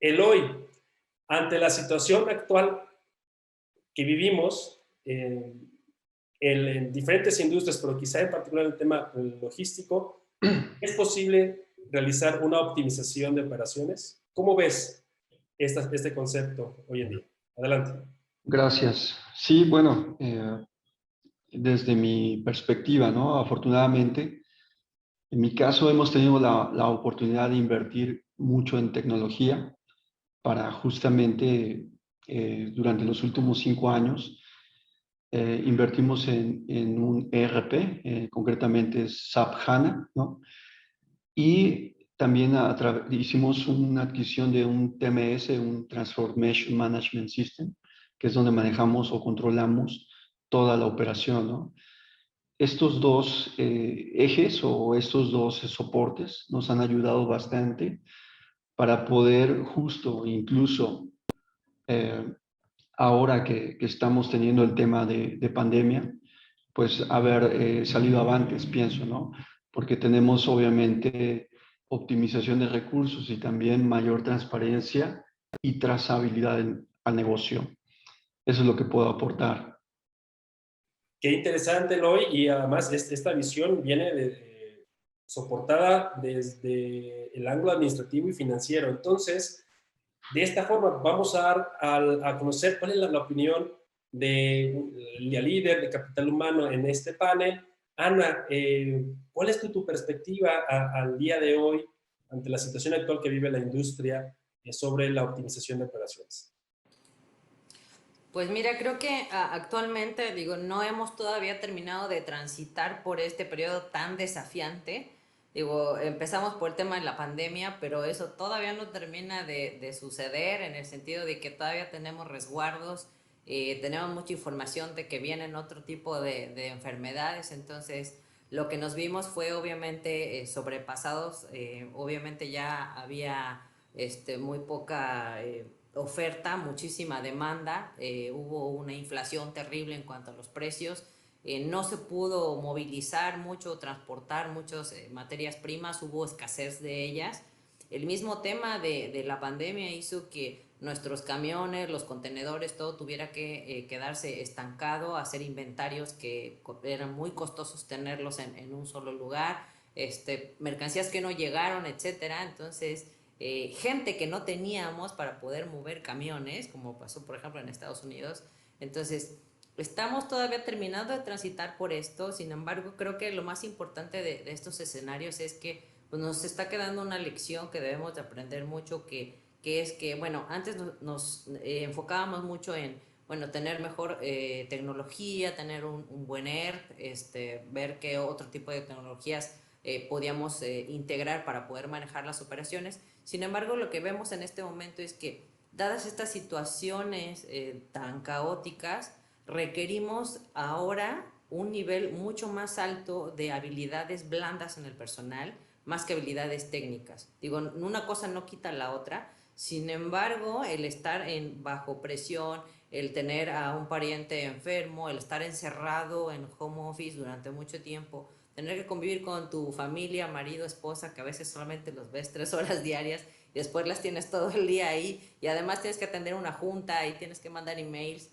Eloy, ante la situación actual que vivimos en diferentes industrias, pero quizá en particular en el tema logístico, ¿es posible realizar una optimización de operaciones? ¿Cómo ves este concepto hoy en día? Adelante. Gracias. Sí, bueno, desde mi perspectiva, ¿no? Afortunadamente, en mi caso hemos tenido la oportunidad de invertir mucho en tecnología para justamente durante los últimos 5 años invertimos en un ERP, concretamente es SAP HANA, ¿no? Y también hicimos una adquisición de un TMS, un Transformation Management System, que es donde manejamos o controlamos toda la operación, ¿no? Estos dos ejes o estos dos soportes nos han ayudado bastante para poder justo, incluso eh, ahora que estamos teniendo el tema de pandemia, pues haber salido avantes, pienso, ¿no? Porque tenemos obviamente optimización de recursos y también mayor transparencia y trazabilidad al negocio. Eso es lo que puedo aportar. Qué interesante, Eloy, y además esta visión viene soportada desde el ángulo administrativo y financiero. Entonces, de esta forma vamos a dar a conocer cuál es la opinión de la líder de capital humano en este panel. Ana, ¿cuál es tu perspectiva al día de hoy ante la situación actual que vive la industria sobre la optimización de operaciones? Pues mira, creo que actualmente, digo, no hemos todavía terminado de transitar por este periodo tan desafiante. Digo, empezamos por el tema de la pandemia, pero eso todavía no termina de suceder en el sentido de que todavía tenemos resguardos, tenemos mucha información de que vienen otro tipo de enfermedades, entonces lo que nos vimos fue obviamente sobrepasados, obviamente ya había muy poca oferta, muchísima demanda, hubo una inflación terrible en cuanto a los precios, no se pudo movilizar mucho, transportar muchas materias primas, hubo escasez de ellas. El mismo tema de la pandemia hizo que nuestros camiones, los contenedores, todo tuviera que quedarse estancado, hacer inventarios que eran muy costosos tenerlos en un solo lugar, mercancías que no llegaron, etcétera. Entonces, gente que no teníamos para poder mover camiones, como pasó por ejemplo en Estados Unidos. Entonces, estamos todavía terminando de transitar por esto, sin embargo, creo que lo más importante de estos escenarios es que pues, nos está quedando una lección que debemos de aprender mucho, que es que, bueno, antes nos enfocábamos mucho en, bueno, tener mejor tecnología, tener un buen ERP, ver qué otro tipo de tecnologías podíamos integrar para poder manejar las operaciones. Sin embargo, lo que vemos en este momento es que, dadas estas situaciones tan caóticas, requerimos ahora un nivel mucho más alto de habilidades blandas en el personal, más que habilidades técnicas. Digo, una cosa no quita la otra, sin embargo, el estar bajo presión, el tener a un pariente enfermo, el estar encerrado en home office durante mucho tiempo, tener que convivir con tu familia, marido, esposa, que a veces solamente los ves 3 horas diarias y después las tienes todo el día ahí y además tienes que atender una junta y tienes que mandar emails.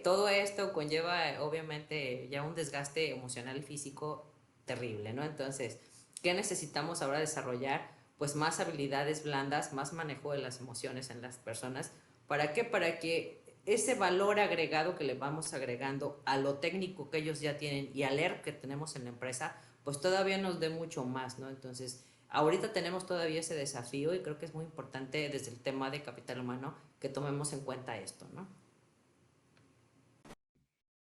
Todo esto conlleva obviamente ya un desgaste emocional y físico terrible, ¿no? Entonces, ¿qué necesitamos ahora desarrollar? Pues más habilidades blandas, más manejo de las emociones en las personas. ¿Para qué? Para que ese valor agregado que le vamos agregando a lo técnico que ellos ya tienen y al ERP que tenemos en la empresa, pues todavía nos dé mucho más, ¿no? Entonces, ahorita tenemos todavía ese desafío y creo que es muy importante desde el tema de capital humano que tomemos en cuenta esto, ¿no?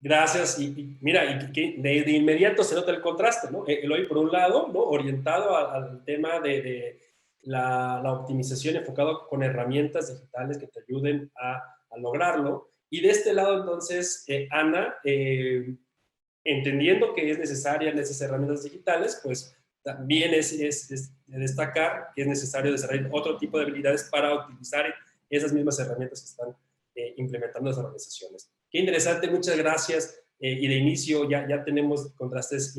Gracias. Y mira, y que de inmediato se nota el contraste, ¿no? Eloy, por un lado, ¿no? Orientado al tema de la optimización enfocado con herramientas digitales que te ayuden a lograrlo. Y de este lado, entonces, Ana, entendiendo que es necesaria en esas herramientas digitales, pues también es de destacar que es necesario desarrollar otro tipo de habilidades para utilizar esas mismas herramientas que están implementando las organizaciones. Qué interesante, muchas gracias. Y de inicio ya tenemos contrastes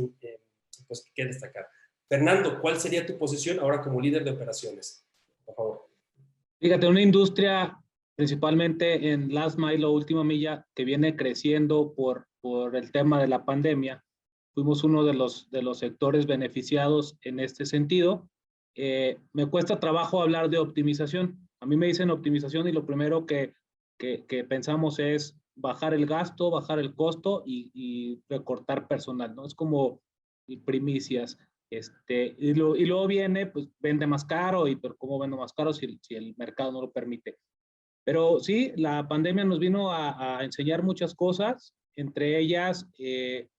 pues, que destacar. Fernando, ¿cuál sería tu posición ahora como líder de operaciones? Por favor. Fíjate, una industria principalmente en last mile o última milla que viene creciendo por el tema de la pandemia. Fuimos uno de los sectores beneficiados en este sentido. Me cuesta trabajo hablar de optimización. A mí me dicen optimización y lo primero que pensamos es bajar el gasto, bajar el costo y recortar personal, ¿no? Es como primicias. Y luego viene, pues vende más caro, pero ¿cómo vendo más caro si el mercado no lo permite? Pero sí, la pandemia nos vino a enseñar muchas cosas, entre ellas que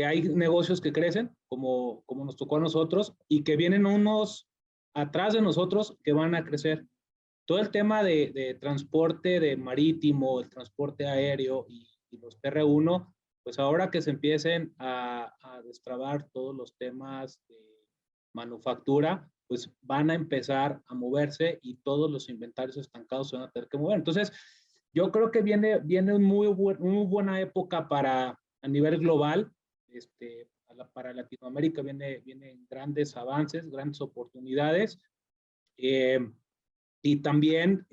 hay negocios que crecen, como nos tocó a nosotros, y que vienen unos atrás de nosotros que van a crecer. Todo el tema de transporte de marítimo, el transporte aéreo y los TR1, pues ahora que se empiecen a destrabar todos los temas de manufactura, pues van a empezar a moverse y todos los inventarios estancados se van a tener que mover. Entonces, yo creo que viene muy buena época a nivel global. Para Latinoamérica vienen grandes avances, grandes oportunidades. Y también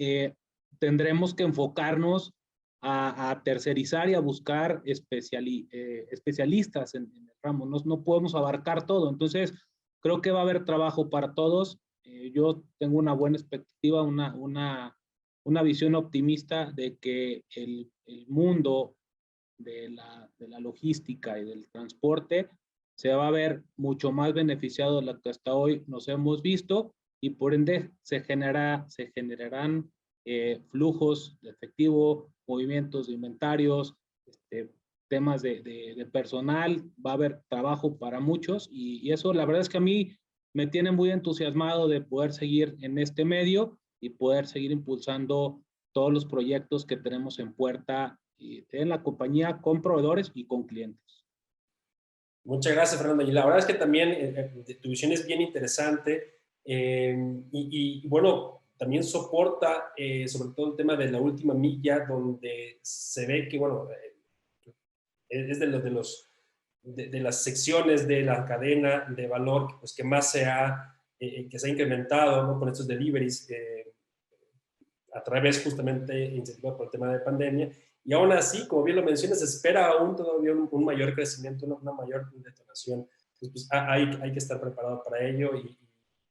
tendremos que enfocarnos a tercerizar y a buscar especialistas en el ramo. No podemos abarcar todo. Entonces, creo que va a haber trabajo para todos. Yo tengo una buena expectativa, una visión optimista de que el mundo de la logística y del transporte se va a ver mucho más beneficiado de lo que hasta hoy nos hemos visto y por ende se generarán flujos de efectivo, movimientos de inventarios, temas de personal, va a haber trabajo para muchos y eso la verdad es que a mí me tiene muy entusiasmado de poder seguir en este medio y poder seguir impulsando todos los proyectos que tenemos en puerta en la compañía con proveedores y con clientes. Muchas gracias, Fernando. Y la verdad es que también tu visión es bien interesante bueno, también soporta sobre todo el tema de la última milla, donde se ve que, bueno, es de las secciones de la cadena de valor pues, que más que se ha incrementado, ¿no? Con estos deliveries a través justamente incentivado por el tema de pandemia. Y aún así, como bien lo mencionas, se espera aún todavía un mayor crecimiento, una mayor detonación. Entonces, pues, hay que estar preparado para ello y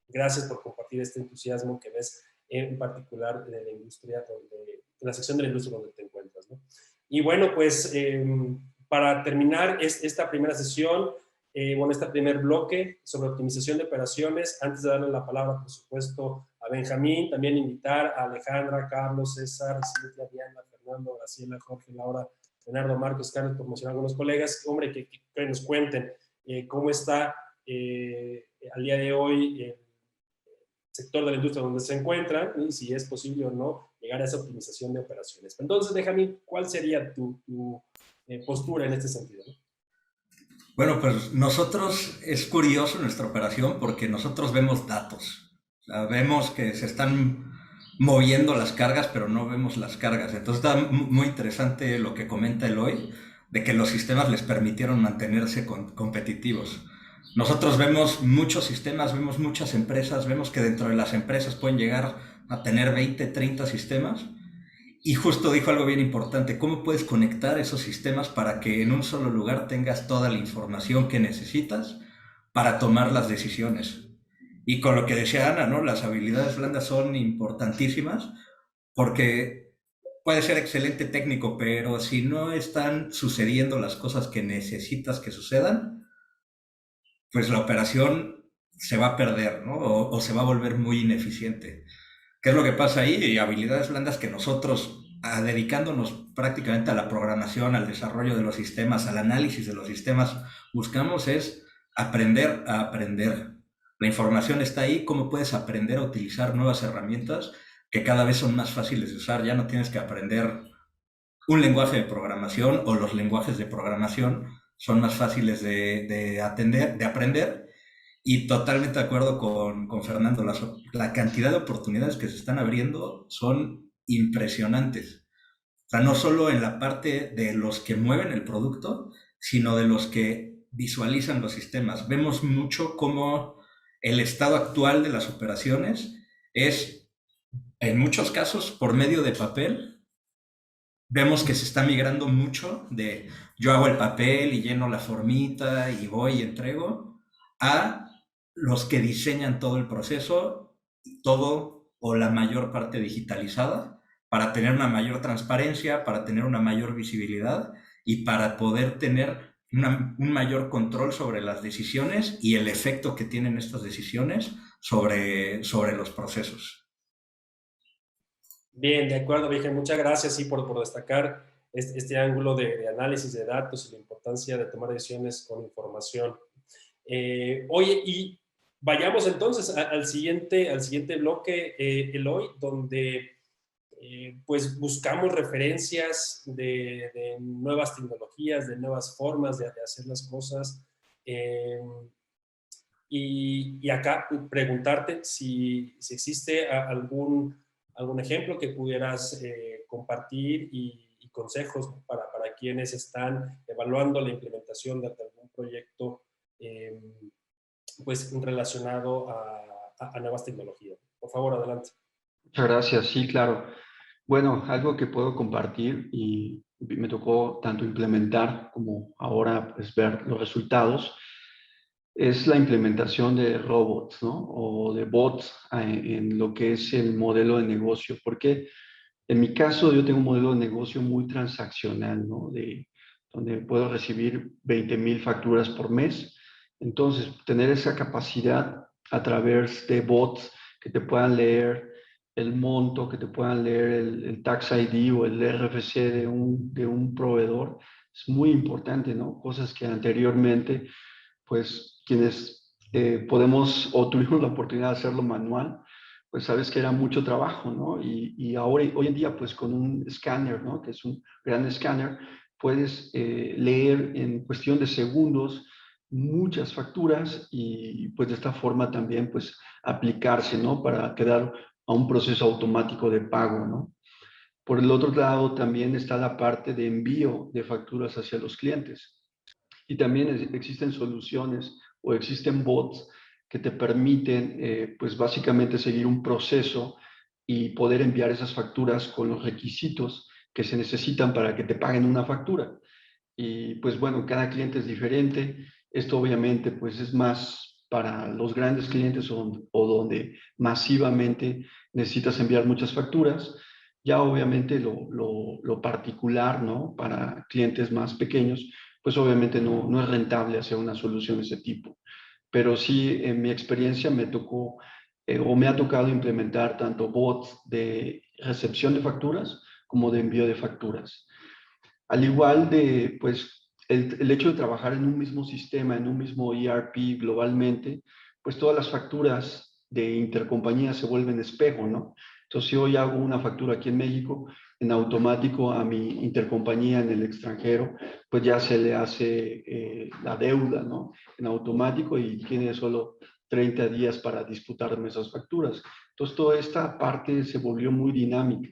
gracias por compartir este entusiasmo que ves en particular de la industria, de la sección de la industria donde te encuentras, ¿no? Y bueno, pues para terminar esta primera sesión, bueno, este primer bloque sobre optimización de operaciones, antes de darle la palabra, por supuesto, a Benjamín, también invitar a Alejandra, Carlos, César, Silvia, Diana, Fernando, Graciela, Jorge, Laura, Leonardo, Marcos, Carlos, por mencionar algunos colegas, hombre, que nos cuenten cómo está al día de hoy el sector de la industria donde se encuentran y si es posible o no llegar a esa optimización de operaciones. Entonces, Benjamín, ¿cuál sería tu postura en este sentido, ¿no? Bueno, pues nosotros, es curioso nuestra operación porque nosotros vemos datos. O sea, vemos que se están moviendo las cargas, pero no vemos las cargas. Entonces está muy interesante lo que comenta Eloy, de que los sistemas les permitieron mantenerse competitivos. Nosotros vemos muchos sistemas, vemos muchas empresas, vemos que dentro de las empresas pueden llegar a tener 20, 30 sistemas. Y justo dijo algo bien importante, ¿cómo puedes conectar esos sistemas para que en un solo lugar tengas toda la información que necesitas para tomar las decisiones? Y con lo que decía Ana, ¿no? Las habilidades blandas son importantísimas porque puede ser excelente técnico, pero si no están sucediendo las cosas que necesitas que sucedan, pues la operación se va a perder, ¿no? O se va a volver muy ineficiente. ¿Qué es lo que pasa ahí? Y habilidades blandas que nosotros, dedicándonos prácticamente a la programación, al desarrollo de los sistemas, al análisis de los sistemas, buscamos es aprender a aprender. La información está ahí, cómo puedes aprender a utilizar nuevas herramientas que cada vez son más fáciles de usar. Ya no tienes que aprender un lenguaje de programación o los lenguajes de programación son más fáciles de aprender. Y totalmente de acuerdo con Fernando, la cantidad de oportunidades que se están abriendo son impresionantes. O sea, no solo en la parte de los que mueven el producto, sino de los que visualizan los sistemas. Vemos mucho cómo el estado actual de las operaciones es en muchos casos, por medio de papel, vemos que se está migrando mucho de yo hago el papel y lleno la formita y voy y entrego, a los que diseñan todo el proceso, todo o la mayor parte digitalizada, para tener una mayor transparencia, para tener una mayor visibilidad y para poder tener un mayor control sobre las decisiones y el efecto que tienen estas decisiones sobre los procesos. Bien, de acuerdo, Virgen. Muchas gracias, sí, por destacar este ángulo de análisis de datos y la importancia de tomar decisiones con información. Oye, y vayamos entonces al siguiente bloque, Eloy, donde pues buscamos referencias de nuevas tecnologías, de nuevas formas de hacer las cosas. Eh, y acá preguntarte si existe algún ejemplo que pudieras compartir y consejos para quienes están evaluando la implementación de algún proyecto eh, pues relacionado a nuevas tecnologías. Por favor, adelante. Muchas gracias, sí, claro. Bueno, algo que puedo compartir y me tocó tanto implementar como ahora pues ver los resultados es la implementación de robots, ¿no? O de bots en lo que es el modelo de negocio. Porque en mi caso yo tengo un modelo de negocio muy transaccional, ¿no? Donde puedo recibir 20,000 facturas por mes. Entonces, tener esa capacidad a través de bots que te puedan leer el monto, que te puedan leer el Tax ID o el RFC de un proveedor, es muy importante, ¿no? Cosas que anteriormente pues quienes podemos o tuvimos la oportunidad de hacerlo manual, pues sabes que era mucho trabajo, ¿no? Y ahora, hoy en día, pues con un escáner, ¿no? Que es un gran escáner, puedes leer en cuestión de segundos muchas facturas y pues de esta forma también pues aplicarse, ¿no? Para quedar a un proceso automático de pago, ¿no? Por el otro lado, también está la parte de envío de facturas hacia los clientes. Y también existen soluciones o existen bots que te permiten, pues básicamente seguir un proceso y poder enviar esas facturas con los requisitos que se necesitan para que te paguen una factura. Y pues bueno, cada cliente es diferente. Esto obviamente pues es más para los grandes clientes o donde masivamente necesitas enviar muchas facturas. Ya obviamente lo particular, ¿no? Para clientes más pequeños, pues obviamente no es rentable hacer una solución de ese tipo. Pero sí, en mi experiencia me tocó o me ha tocado implementar tanto bots de recepción de facturas como de envío de facturas. Al igual de, pues, el hecho de trabajar en un mismo sistema, en un mismo ERP globalmente, pues todas las facturas de intercompañía se vuelven espejo, ¿no? Entonces, si hoy hago una factura aquí en México, en automático a mi intercompañía en el extranjero, pues ya se le hace la deuda, ¿no? En automático y tiene solo 30 días para disputarme esas facturas. Entonces, toda esta parte se volvió muy dinámica.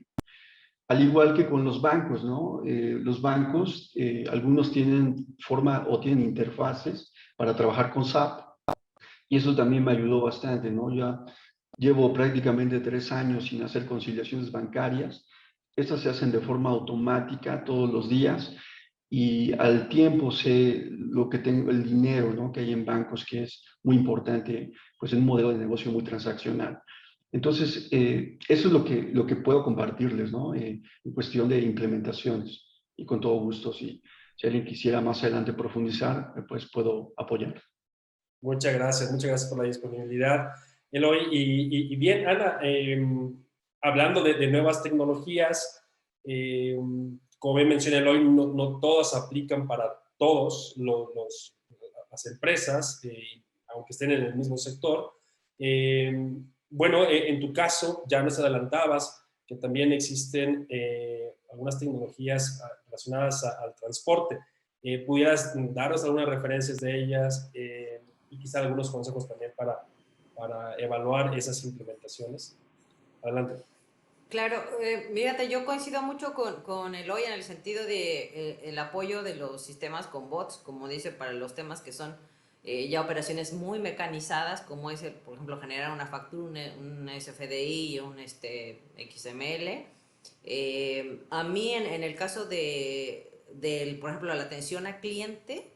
Al igual que con los bancos, ¿no? Los bancos, algunos tienen forma o tienen interfaces para trabajar con SAP y eso también me ayudó bastante, ¿no? Ya llevo prácticamente 3 años sin hacer conciliaciones bancarias. Estas se hacen de forma automática todos los días y al tiempo sé lo que tengo, el dinero, ¿no? Que hay en bancos, que es muy importante, pues en un modelo de negocio muy transaccional. Entonces, eso es lo que puedo compartirles, ¿no? En cuestión de implementaciones. Y con todo gusto, si alguien quisiera más adelante profundizar, pues puedo apoyar. Muchas gracias por la disponibilidad, Eloy. Y bien, Ana, hablando de nuevas tecnologías, eh, como bien mencioné Eloy, no todas aplican para todos las empresas, aunque estén en el mismo sector. Bueno, en tu caso, ya nos adelantabas que también existen algunas tecnologías relacionadas al transporte. ¿Pudieras darnos algunas referencias de ellas y quizá algunos consejos también para evaluar esas implementaciones? Adelante. Claro, mírate, yo coincido mucho con Eloy en el sentido de el apoyo de los sistemas con bots, como dice, para los temas que son ya operaciones muy mecanizadas, como es, por ejemplo, generar una factura, un SFDI, un XML. A mí, en el caso por ejemplo, la atención al cliente,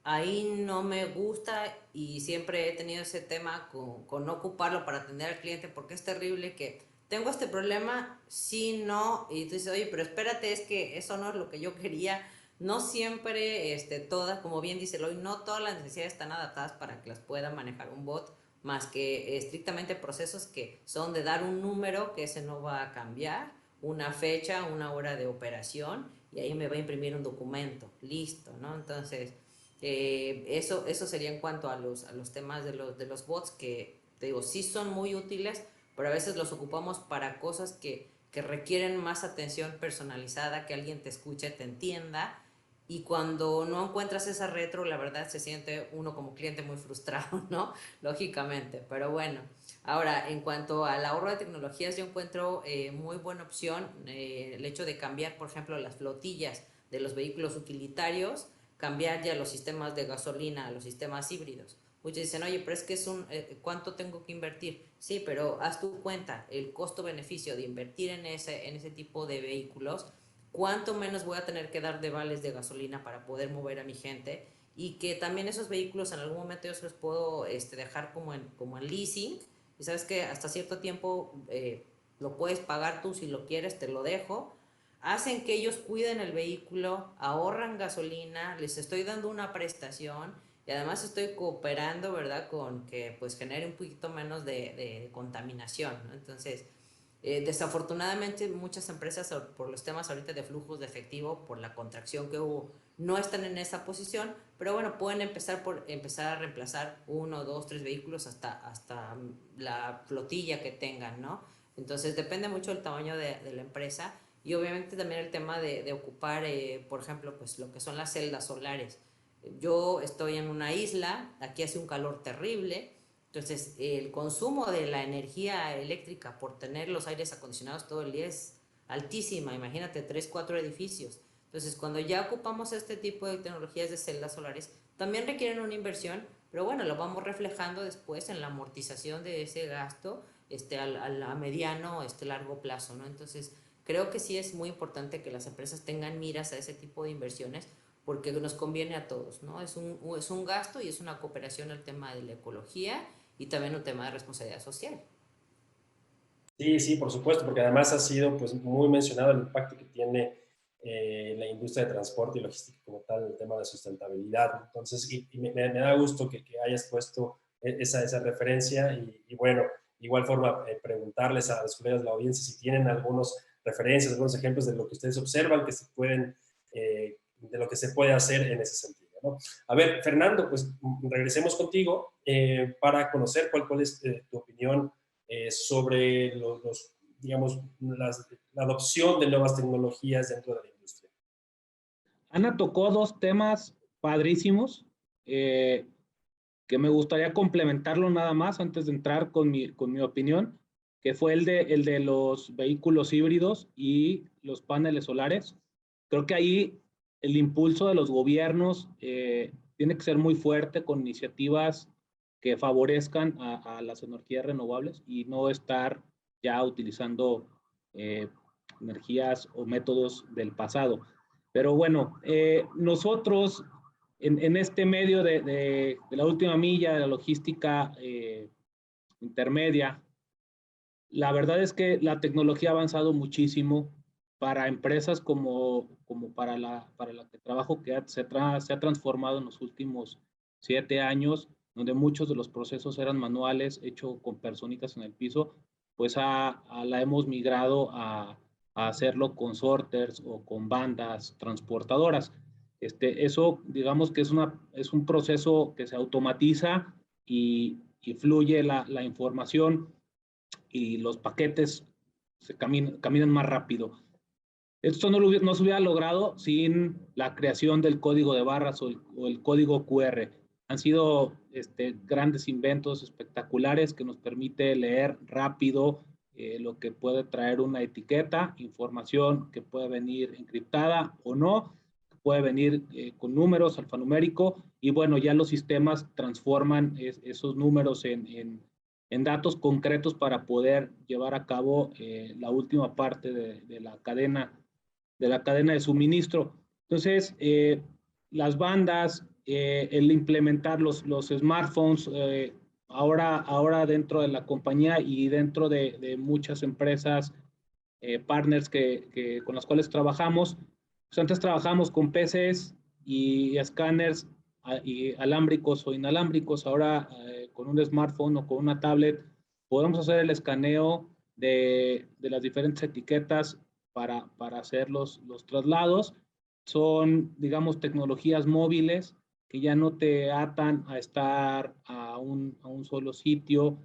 ahí no me gusta y siempre he tenido ese tema con no ocuparlo para atender al cliente, porque es terrible que tengo este problema, sí, no, y tú dices, oye, pero espérate, es que eso no es lo que yo quería. No siempre, todas, como bien dice Eloy, no todas las necesidades están adaptadas para que las pueda manejar un bot, más que estrictamente procesos que son de dar un número, que ese no va a cambiar, una fecha, una hora de operación, y ahí me va a imprimir un documento, listo, ¿no? Entonces, eso sería en cuanto a los temas de los bots, que te digo, sí son muy útiles, pero a veces los ocupamos para cosas que requieren más atención personalizada, que alguien te escuche, te entienda, y cuando no encuentras esa retro, la verdad se siente uno como cliente muy frustrado, ¿no? Lógicamente, pero bueno. Ahora, en cuanto al ahorro de tecnologías, yo encuentro muy buena opción el hecho de cambiar, por ejemplo, las flotillas de los vehículos utilitarios, cambiar ya los sistemas de gasolina a los sistemas híbridos. Muchos dicen, oye, pero es que ¿cuánto tengo que invertir? Sí, pero haz tu cuenta, el costo-beneficio de invertir en ese tipo de vehículos, cuánto menos voy a tener que dar de vales de gasolina para poder mover a mi gente, y que también esos vehículos en algún momento yo se los puedo dejar como en leasing, y sabes que hasta cierto tiempo lo puedes pagar tú, si lo quieres te lo dejo. Hacen que ellos cuiden el vehículo, ahorran gasolina, les estoy dando una prestación y además estoy cooperando, ¿verdad?, con que pues genere un poquito menos de contaminación, ¿no? Entonces, desafortunadamente muchas empresas, por los temas ahorita de flujos de efectivo, por la contracción que hubo, no están en esa posición, pero bueno, pueden empezar a reemplazar 1, 2, 3 vehículos hasta la flotilla que tengan, ¿no? Entonces depende mucho del tamaño de la empresa, y obviamente también el tema de ocupar, por ejemplo, pues lo que son las celdas solares. Yo estoy en una isla, aquí hace un calor terrible, entonces el consumo de la energía eléctrica por tener los aires acondicionados todo el día es altísima, imagínate 3, 4 edificios. Entonces cuando ya ocupamos este tipo de tecnologías de celdas solares, también requieren una inversión, pero bueno, lo vamos reflejando después en la amortización de ese gasto a mediano, largo plazo, ¿no? Entonces creo que sí es muy importante que las empresas tengan miras a ese tipo de inversiones, porque nos conviene a todos, ¿no? Es un gasto y es una cooperación al tema de la ecología y también un tema de responsabilidad social. Sí, sí, por supuesto, porque además ha sido pues, muy mencionado el impacto que tiene la industria de transporte y logística como tal, el tema de sustentabilidad. Entonces, me da gusto que hayas puesto esa referencia y bueno, de igual forma, preguntarles a los colegas de la audiencia si tienen algunas referencias, algunos ejemplos de lo que ustedes observan que se pueden, de lo que se puede hacer en ese sentido, ¿no? A ver, Fernando, pues regresemos contigo para conocer cuál es tu opinión sobre digamos, la adopción de nuevas tecnologías dentro de la industria. Ana tocó dos temas padrísimos que me gustaría complementarlo nada más antes de entrar con mi opinión, que fue el de los vehículos híbridos y los paneles solares. Creo que ahí el impulso de los gobiernos tiene que ser muy fuerte con iniciativas que favorezcan a las energías renovables y no estar ya utilizando energías o métodos del pasado. Pero bueno, nosotros en este medio de la última milla, de la logística intermedia, la verdad es que la tecnología ha avanzado muchísimo para empresas como para la que trabajo, que se ha transformado en los últimos 7 años, donde muchos de los procesos eran manuales, hechos con personitas en el piso, pues la hemos migrado a hacerlo con sorters o con bandas transportadoras. Eso, digamos que es un proceso que se automatiza y fluye la información y los paquetes caminan más rápido. Esto no se hubiera logrado sin la creación del código de barras o el código QR. Han sido grandes inventos espectaculares que nos permite leer rápido lo que puede traer una etiqueta, información que puede venir encriptada o no, que puede venir con números alfanumérico, y bueno, ya los sistemas transforman esos números en datos concretos para poder llevar a cabo la última parte de la cadena de suministro. Entonces, las bandas, el implementar los smartphones, ahora dentro de la compañía y dentro de muchas empresas, partners con las cuales trabajamos, pues antes trabajamos con PCs y escáneres y alámbricos o inalámbricos. Ahora con un smartphone o con una tablet podemos hacer el escaneo de las diferentes etiquetas para hacer los traslados. Son, digamos, tecnologías móviles que ya no te atan a estar a un solo sitio,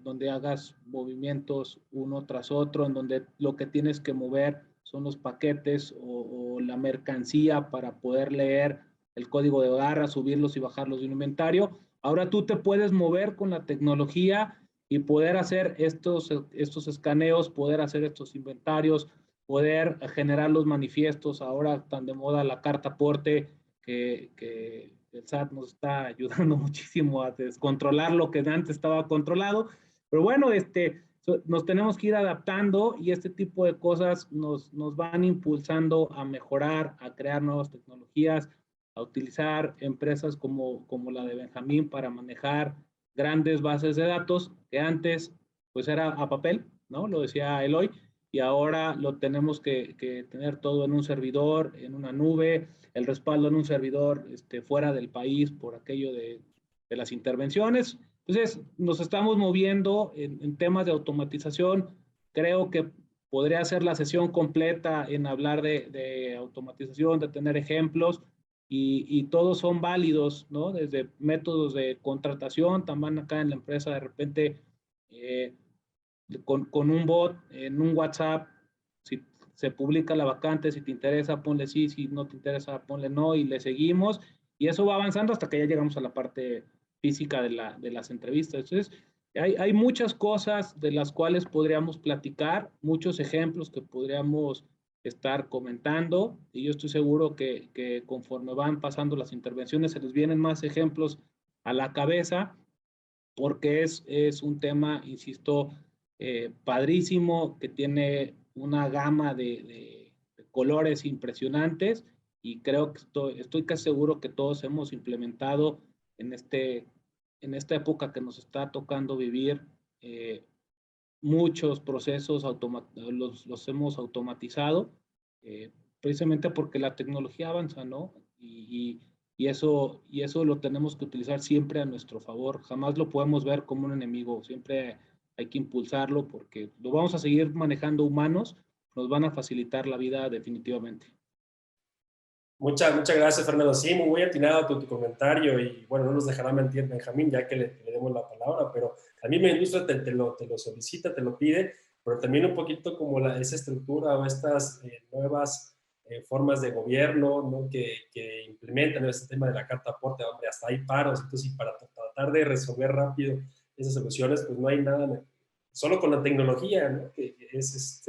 donde hagas movimientos uno tras otro, en donde lo que tienes que mover son los paquetes o la mercancía para poder leer el código de barra, subirlos y bajarlos de un inventario. Ahora tú te puedes mover con la tecnología y poder hacer estos escaneos, poder hacer estos inventarios, poder generar los manifiestos. Ahora tan de moda la carta aporte, que el SAT nos está ayudando muchísimo a descontrolar lo que antes estaba controlado. Pero bueno, nos tenemos que ir adaptando, y este tipo de cosas nos van impulsando a mejorar, a crear nuevas tecnologías, a utilizar empresas como la de Benjamín para manejar grandes bases de datos que antes pues era a papel, ¿no? Lo decía Eloy, y ahora lo tenemos que tener todo en un servidor, en una nube, el respaldo en un servidor fuera del país por aquello de las intervenciones. Entonces, nos estamos moviendo en temas de automatización. Creo que podría ser la sesión completa en hablar de automatización, de tener ejemplos, y todos son válidos, ¿no? Desde métodos de contratación, también acá en la empresa de repente con un bot en un WhatsApp, si se publica la vacante, si te interesa, ponle sí, si no te interesa, ponle no, y le seguimos, y eso va avanzando hasta que ya llegamos a la parte física de las entrevistas. Entonces, hay muchas cosas de las cuales podríamos platicar, muchos ejemplos que podríamos estar comentando, y yo estoy seguro que conforme van pasando las intervenciones se les vienen más ejemplos a la cabeza, porque es un tema, insisto, padrísimo, que tiene una gama de colores impresionantes, y creo que estoy casi seguro que todos hemos implementado en esta época que nos está tocando vivir, muchos procesos los hemos automatizado, precisamente porque la tecnología avanza, ¿no? Y eso lo tenemos que utilizar siempre a nuestro favor. Jamás lo podemos ver como un enemigo. Siempre hay que impulsarlo, porque lo vamos a seguir manejando humanos, nos van a facilitar la vida definitivamente. Muchas gracias, Fernando. Sí, muy atinado tu comentario, y bueno, no nos dejará mentir Benjamín, ya que le demos la palabra, pero a mí la industria te lo solicita, te lo pide, pero también un poquito como esa estructura o estas nuevas formas de gobierno, ¿no? que implementan este tema de la carta aporte. Hombre, hasta hay paros, entonces, y para tratar de resolver rápido esas soluciones, pues no hay nada, solo con la tecnología, ¿no? que es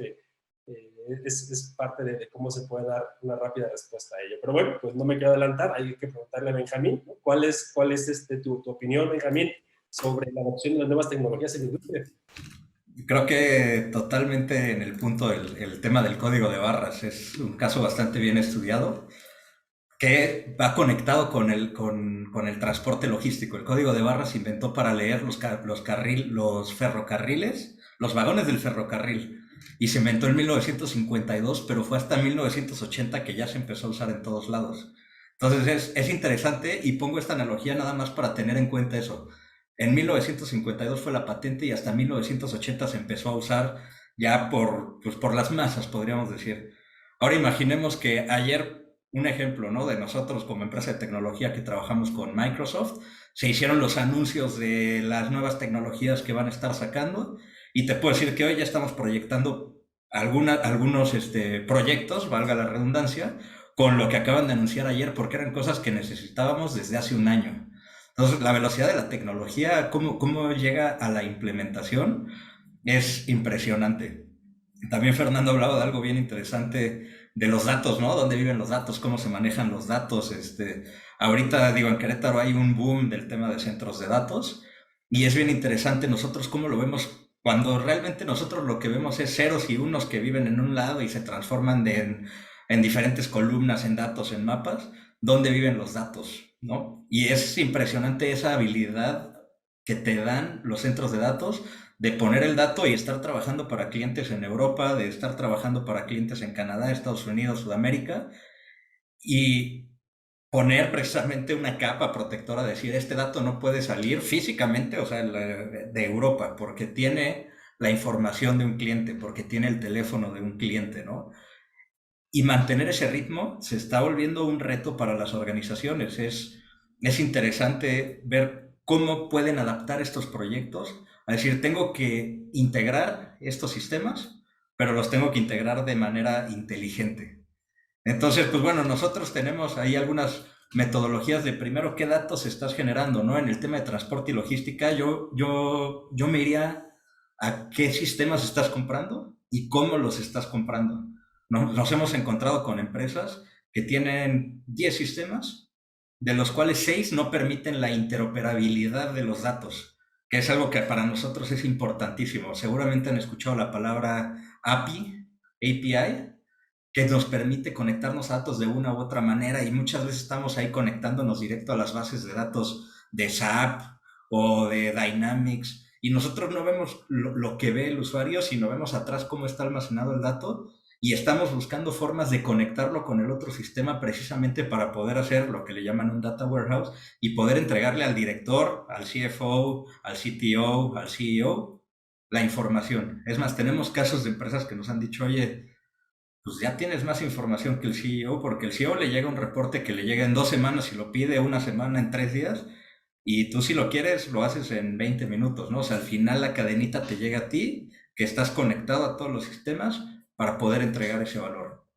parte de cómo se puede dar una rápida respuesta a ello. Pero bueno, pues no me quiero adelantar, hay que preguntarle a Benjamín, ¿no? ¿Cuál es tu opinión, Benjamín, sobre la adopción de las nuevas tecnologías en la industria? Creo que totalmente en el punto el tema del código de barras es un caso bastante bien estudiado, que va conectado con el transporte logístico. El código de barras se inventó para leer los ferrocarriles, los vagones del ferrocarril, y se inventó en 1952, pero fue hasta 1980 que ya se empezó a usar en todos lados. Entonces es interesante, y pongo esta analogía nada más para tener en cuenta eso. En 1952 fue la patente, y hasta 1980 se empezó a usar ya por las masas, podríamos decir. Ahora imaginemos que ayer, un ejemplo, ¿no?, de nosotros como empresa de tecnología que trabajamos con Microsoft, se hicieron los anuncios de las nuevas tecnologías que van a estar sacando, y te puedo decir que hoy ya estamos proyectando algunos proyectos, valga la redundancia, con lo que acaban de anunciar ayer, porque eran cosas que necesitábamos desde hace un año. Entonces, la velocidad de la tecnología, cómo llega a la implementación, es impresionante. También Fernando hablaba de algo bien interesante de los datos, ¿no? ¿Dónde viven los datos? ¿Cómo se manejan los datos? Ahorita, digo, en Querétaro hay un boom del tema de centros de datos y es bien interesante nosotros cómo lo vemos cuando realmente nosotros lo que vemos es ceros y unos que viven en un lado y se transforman en diferentes columnas, en datos, en mapas, dónde viven los datos, ¿no? Y es impresionante esa habilidad que te dan los centros de datos de poner el dato y estar trabajando para clientes en Europa, de estar trabajando para clientes en Canadá, Estados Unidos, Sudamérica, y poner precisamente una capa protectora, decir, este dato no puede salir físicamente, o sea, de Europa, porque tiene la información de un cliente, porque tiene el teléfono de un cliente, ¿no? Y mantener ese ritmo se está volviendo un reto para las organizaciones. Es interesante ver cómo pueden adaptar estos proyectos. A decir, tengo que integrar estos sistemas, pero los tengo que integrar de manera inteligente. Entonces, pues bueno, nosotros tenemos ahí algunas metodologías de primero qué datos estás generando, ¿no? En el tema de transporte y logística, yo me iría a qué sistemas estás comprando y cómo los estás comprando. Nos hemos encontrado con empresas que tienen 10 sistemas, de los cuales 6 no permiten la interoperabilidad de los datos, que es algo que para nosotros es importantísimo. Seguramente han escuchado la palabra API, que nos permite conectarnos a datos de una u otra manera y muchas veces estamos ahí conectándonos directo a las bases de datos de SAP o de Dynamics y nosotros no vemos lo que ve el usuario, sino vemos atrás cómo está almacenado el dato y estamos buscando formas de conectarlo con el otro sistema precisamente para poder hacer lo que le llaman un data warehouse y poder entregarle al director, al CFO, al CTO, al CEO la información. Es más, tenemos casos de empresas que nos han dicho, oye, pues ya tienes más información que el CEO, porque el CEO le llega un reporte que le llega en 2 semanas y lo pide una semana en 3 días, y tú si lo quieres lo haces en 20 minutos, ¿no? O sea, al final la cadenita te llega a ti, que estás conectado a todos los sistemas para poder entregar ese valor.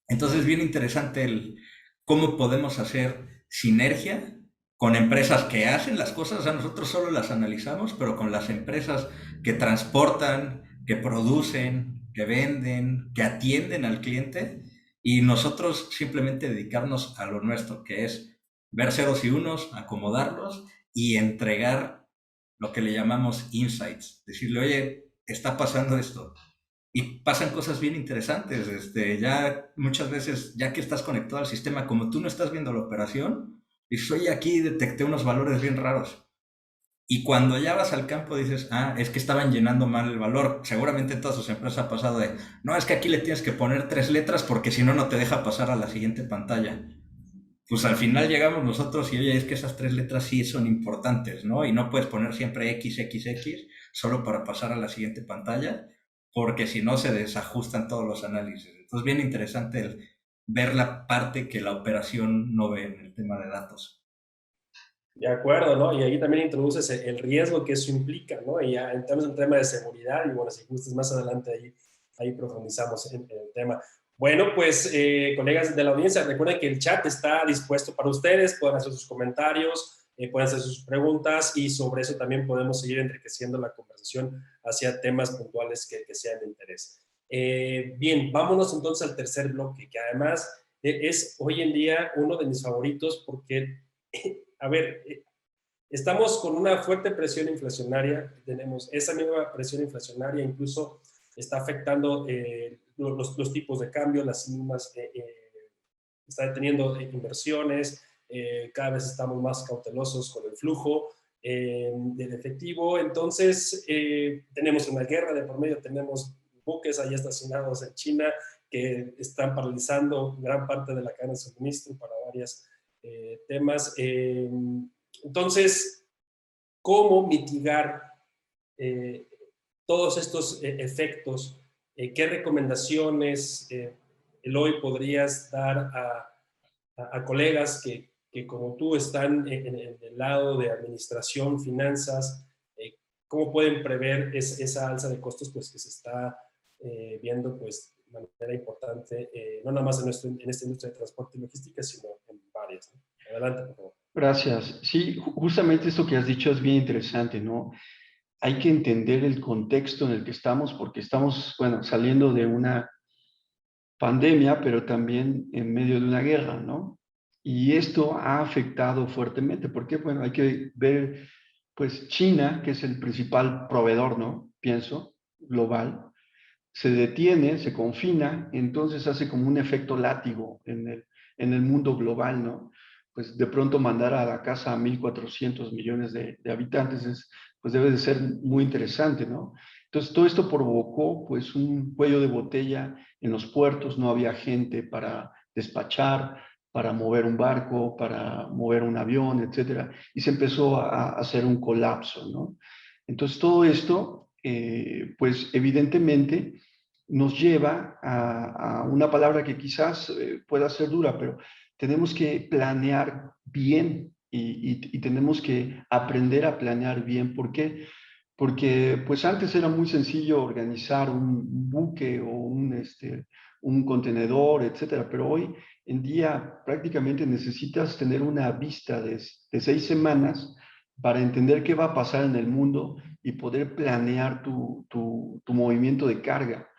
Entonces es bien interesante el cómo podemos hacer sinergia con empresas que hacen las cosas, o sea, nosotros solo las analizamos, pero con las empresas que transportan, que producen, que venden, que atienden al cliente y nosotros simplemente dedicarnos a lo nuestro, que es ver ceros y unos, acomodarlos y entregar lo que le llamamos insights. Decirle, oye, está pasando esto, y pasan cosas bien interesantes. Ya muchas veces, ya que estás conectado al sistema, como tú no estás viendo la operación, dices, oye, aquí detecté unos valores bien raros. Y cuando ya vas al campo dices, ah, es que estaban llenando mal el valor. Seguramente en todas sus empresas ha pasado de, no, es que aquí le tienes que poner 3 letras porque si no, no te deja pasar a la siguiente pantalla. Pues al final llegamos nosotros y oye, es que esas 3 letras sí son importantes, ¿no? Y no puedes poner siempre XXX solo para pasar a la siguiente pantalla, porque si no se desajustan todos los análisis. Entonces, bien interesante el ver la parte que la operación no ve en el tema de datos. De acuerdo, ¿no? Y ahí también introduces el riesgo que eso implica, ¿no? Y ya entramos en el tema de seguridad y bueno, si gustas más adelante ahí profundizamos en el tema. Bueno, pues colegas de la audiencia, recuerden que el chat está dispuesto para ustedes, pueden hacer sus comentarios, pueden hacer sus preguntas y sobre eso también podemos seguir enriqueciendo la conversación hacia temas puntuales que sean de interés. Bien, vámonos entonces al tercer bloque, que además es hoy en día uno de mis favoritos porque a ver, estamos con una fuerte presión inflacionaria, tenemos esa misma presión inflacionaria, incluso está afectando los tipos de cambio, las mismas, está deteniendo inversiones, cada vez estamos más cautelosos con el flujo del efectivo, entonces tenemos una guerra de por medio, tenemos buques ahí estacionados en China que están paralizando gran parte de la cadena de suministro para varias temas. Entonces, ¿cómo mitigar todos estos efectos? ¿Qué recomendaciones, Eloy, podrías dar a colegas que como tú están en el lado de administración, finanzas? ¿Cómo pueden prever esa alza de costos pues, que se está viendo pues, de manera importante, no nada más en esta industria de transporte y logística, sino en varias, ¿no? Adelante, por favor. Gracias. Sí, justamente esto que has dicho es bien interesante, ¿no? Hay que entender el contexto en el que estamos porque estamos, bueno, saliendo de una pandemia, pero también en medio de una guerra, ¿no? Y esto ha afectado fuertemente, porque, bueno, hay que ver, pues China, que es el principal proveedor, ¿no? Pienso, global, se detiene, se confina, entonces hace como un efecto látigo en el mundo global, ¿no? Pues de pronto mandar a la casa a 1.400 millones de habitantes pues debe de ser muy interesante, ¿no? Entonces todo esto provocó pues un cuello de botella en los puertos, no había gente para despachar, para mover un barco, para mover un avión, etcétera, y se empezó a hacer un colapso, ¿no? Entonces todo esto, pues evidentemente nos lleva a una palabra que quizás pueda ser dura, pero tenemos que planear bien y tenemos que aprender a planear bien. ¿Por qué? Porque pues antes era muy sencillo organizar un buque o un contenedor, etcétera, pero hoy en día prácticamente necesitas tener una vista de 6 semanas para entender qué va a pasar en el mundo y poder planear tu movimiento de carga.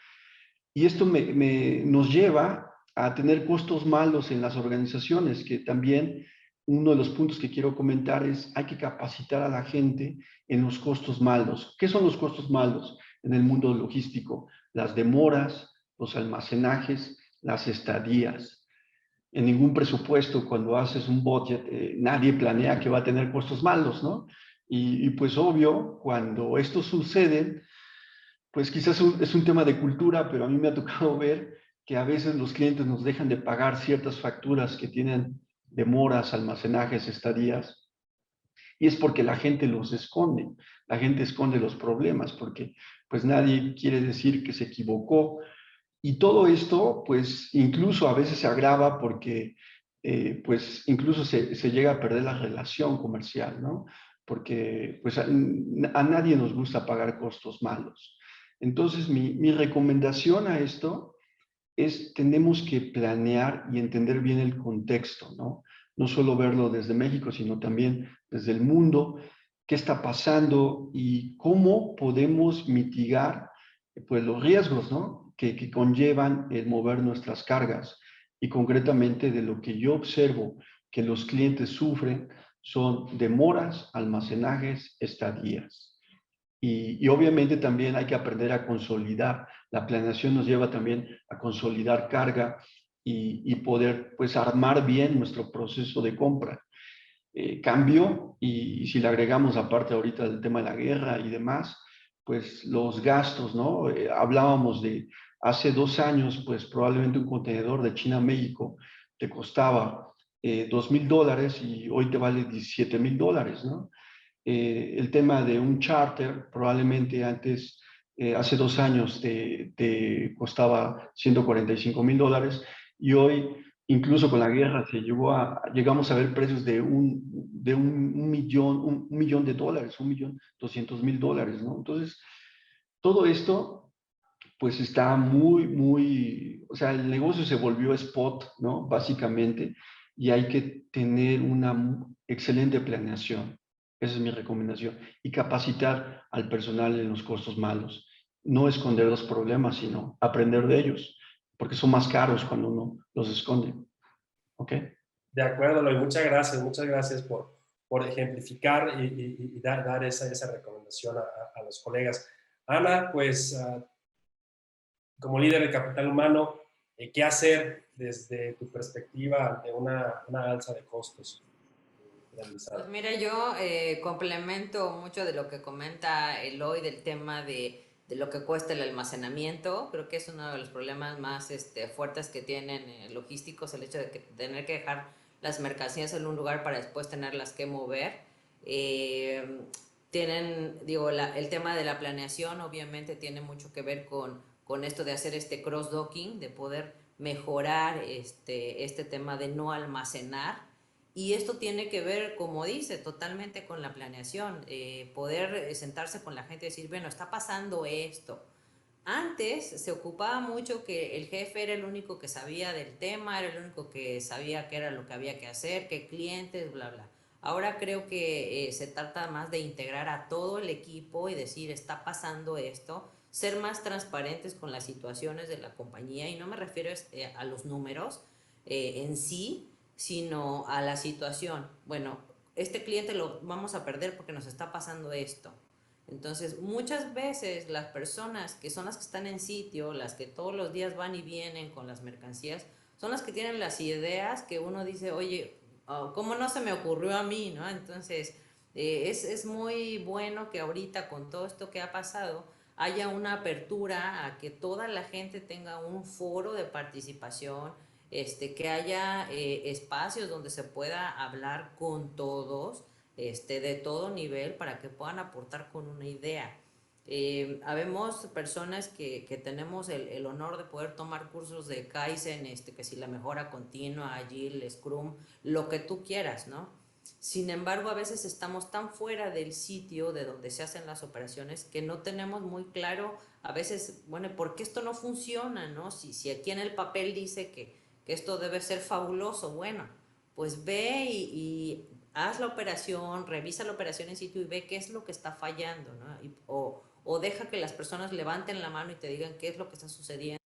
Y esto nos lleva a tener costos malos en las organizaciones, que también uno de los puntos que quiero comentar es hay que capacitar a la gente en los costos malos. ¿Qué son los costos malos en el mundo logístico? Las demoras, los almacenajes, las estadías. En ningún presupuesto, cuando haces un budget, nadie planea que va a tener costos malos, ¿no? Y pues obvio, cuando esto sucede, pues quizás es un tema de cultura, pero a mí me ha tocado ver que a veces los clientes nos dejan de pagar ciertas facturas que tienen demoras, almacenajes, estadías, y es porque la gente los esconde, la gente esconde los problemas, porque pues nadie quiere decir que se equivocó. Y todo esto, pues incluso a veces se agrava porque pues incluso se llega a perder la relación comercial, ¿no? Porque pues a nadie nos gusta pagar costos malos. Entonces, mi recomendación a esto es tenemos que planear y entender bien el contexto, ¿no? No solo verlo desde México, sino también desde el mundo, qué está pasando y cómo podemos mitigar pues, los riesgos, ¿no? Que conllevan el mover nuestras cargas. Y concretamente de lo que yo observo que los clientes sufren son demoras, almacenajes, estadías. Y obviamente también hay que aprender a consolidar. La planeación nos lleva también a consolidar carga y poder pues armar bien nuestro proceso de compra. Cambio y si le agregamos aparte ahorita del tema de la guerra y demás, pues los gastos, ¿no? Hablábamos de hace 2 años, pues probablemente un contenedor de China a México te costaba $2,000 y hoy te vale $17,000, ¿no? El tema de un charter, probablemente antes, hace 2 años, te costaba $145,000 y hoy, incluso con la guerra, llegamos a ver precios de un millón de dólares, 1,200,000 dólares, ¿no? Entonces, todo esto, pues está o sea, el negocio se volvió spot, ¿no? Básicamente, y hay que tener una excelente planeación. Esa es mi recomendación. Y capacitar al personal en los costos malos. No esconder los problemas, sino aprender de ellos, porque son más caros cuando uno los esconde. ¿Ok? De acuerdo, Eloy, muchas gracias por ejemplificar y dar esa recomendación a los colegas. Ana, pues como líder de capital humano, ¿qué hacer desde tu perspectiva ante una alza de costos Pues generalizada? mira, yo complemento mucho de lo que comenta Eloy del tema de lo que cuesta el almacenamiento. Creo que es uno de los problemas más fuertes que tienen logísticos, el hecho de tener que dejar las mercancías en un lugar para después tenerlas que mover. Eh, digo, el tema de la planeación obviamente tiene mucho que ver con esto de hacer este cross-docking, de poder mejorar este tema de no almacenar. Y esto tiene que ver, como dice, totalmente con la planeación, poder sentarse con la gente y decir, bueno, está pasando esto. Antes se ocupaba mucho que el jefe era el único que sabía del tema, era el único que sabía qué era lo que había que hacer, qué clientes, bla, bla. Ahora creo que se trata más de integrar a todo el equipo y decir, está pasando esto, ser más transparentes con las situaciones de la compañía y no me refiero a los números en sí, sino a la situación. Bueno, este cliente lo vamos a perder porque nos está pasando esto. Entonces, muchas veces las personas que son las que están en sitio, las que todos los días van y vienen con las mercancías, son las que tienen las ideas que uno dice, oye, ¿cómo no se me ocurrió a mí? ¿No? Entonces, es muy bueno que ahorita con todo esto que ha pasado, haya una apertura a que toda la gente tenga un foro de participación, que haya espacios donde se pueda hablar con todos, de todo nivel, para que puedan aportar con una idea. Habemos personas que tenemos el honor de poder tomar cursos de Kaizen, que si la mejora continua, Agile, Scrum, lo que tú quieras, ¿no? Sin embargo, a veces estamos tan fuera del sitio de donde se hacen las operaciones que no tenemos muy claro, a veces, bueno, ¿por qué esto no funciona, no? Si aquí en el papel dice que esto debe ser fabuloso, bueno, pues ve y haz la operación, revisa la operación en sitio y ve qué es lo que está fallando, ¿no? O deja que las personas levanten la mano y te digan qué es lo que está sucediendo,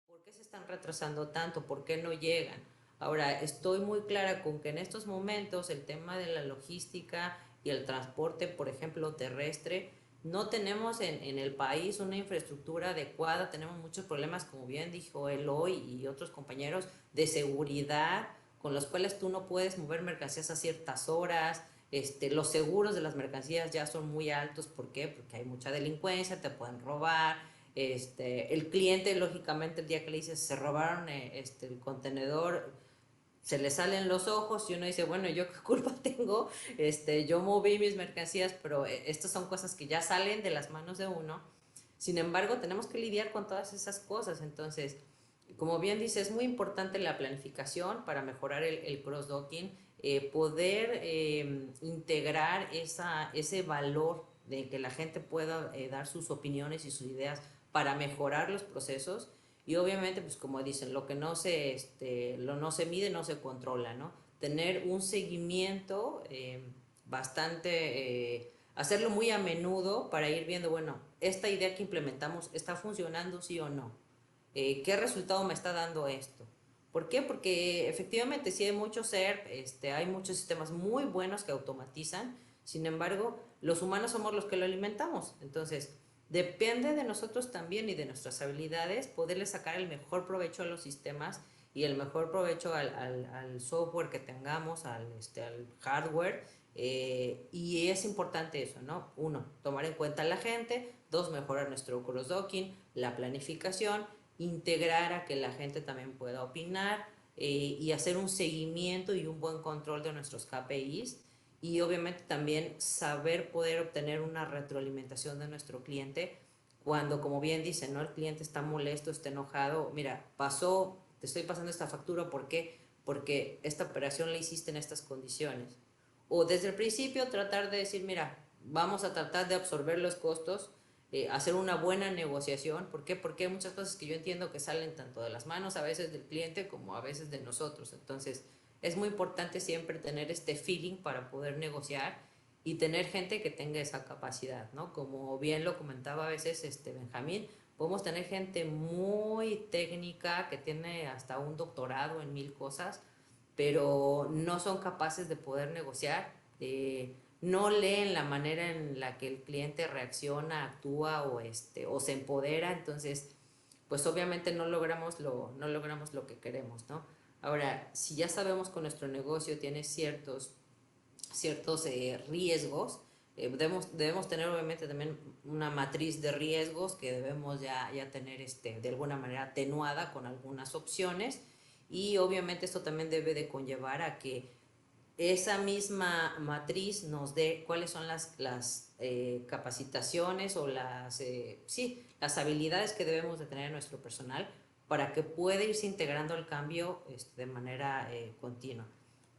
por qué se están retrasando tanto, por qué no llegan. Ahora, estoy muy clara con que en estos momentos el tema de la logística y el transporte, por ejemplo, terrestre, no tenemos en el país una infraestructura adecuada, tenemos muchos problemas, como bien dijo Eloy y otros compañeros, de seguridad, con los cuales tú no puedes mover mercancías a ciertas horas. Los seguros de las mercancías ya son muy altos. ¿Por qué? Porque hay mucha delincuencia, te pueden robar. El cliente, lógicamente, el día que le dices se robaron el contenedor, se le salen los ojos y uno dice, bueno, ¿yo qué culpa tengo? Yo moví mis mercancías, pero estas son cosas que ya salen de las manos de uno. Sin embargo, tenemos que lidiar con todas esas cosas. Entonces, como bien dice, es muy importante la planificación para mejorar el cross-docking, poder integrar ese valor de que la gente pueda dar sus opiniones y sus ideas para mejorar los procesos. Y obviamente, pues como dicen, lo que no se mide no se controla, ¿no? Tener un seguimiento hacerlo muy a menudo para ir viendo, bueno, esta idea que implementamos está funcionando, sí o no. ¿Qué resultado me está dando esto? ¿Por qué? Porque efectivamente sí hay mucho SERP, hay muchos sistemas muy buenos que automatizan, sin embargo, los humanos somos los que lo alimentamos. Entonces, depende de nosotros también y de nuestras habilidades poderle sacar el mejor provecho a los sistemas y el mejor provecho al software que tengamos, al hardware. Y es importante eso, ¿no? Uno, tomar en cuenta a la gente. Dos, mejorar nuestro cross-docking, la planificación, integrar a que la gente también pueda opinar, y hacer un seguimiento y un buen control de nuestros KPIs. Y obviamente también saber poder obtener una retroalimentación de nuestro cliente cuando, como bien dicen, ¿no? El cliente está molesto, está enojado. Mira, te estoy pasando esta factura, ¿por qué? Porque esta operación la hiciste en estas condiciones. O desde el principio tratar de decir, mira, vamos a tratar de absorber los costos, hacer una buena negociación. ¿Por qué? Porque hay muchas cosas que yo entiendo que salen tanto de las manos a veces del cliente como a veces de nosotros. Entonces, es muy importante siempre tener este feeling para poder negociar y tener gente que tenga esa capacidad, ¿no? Como bien lo comentaba a veces Benjamín, podemos tener gente muy técnica que tiene hasta un doctorado en mil cosas, pero no son capaces de poder negociar, no leen la manera en la que el cliente reacciona, actúa o se empodera. Entonces, pues obviamente no logramos lo que queremos, ¿no? Ahora, si ya sabemos que nuestro negocio tiene ciertos riesgos, debemos tener obviamente también una matriz de riesgos que debemos ya tener de alguna manera atenuada con algunas opciones. Y obviamente esto también debe de conllevar a que esa misma matriz nos dé cuáles son las capacitaciones o las habilidades que debemos de tener en nuestro personal para que pueda irse integrando al cambio de manera continua.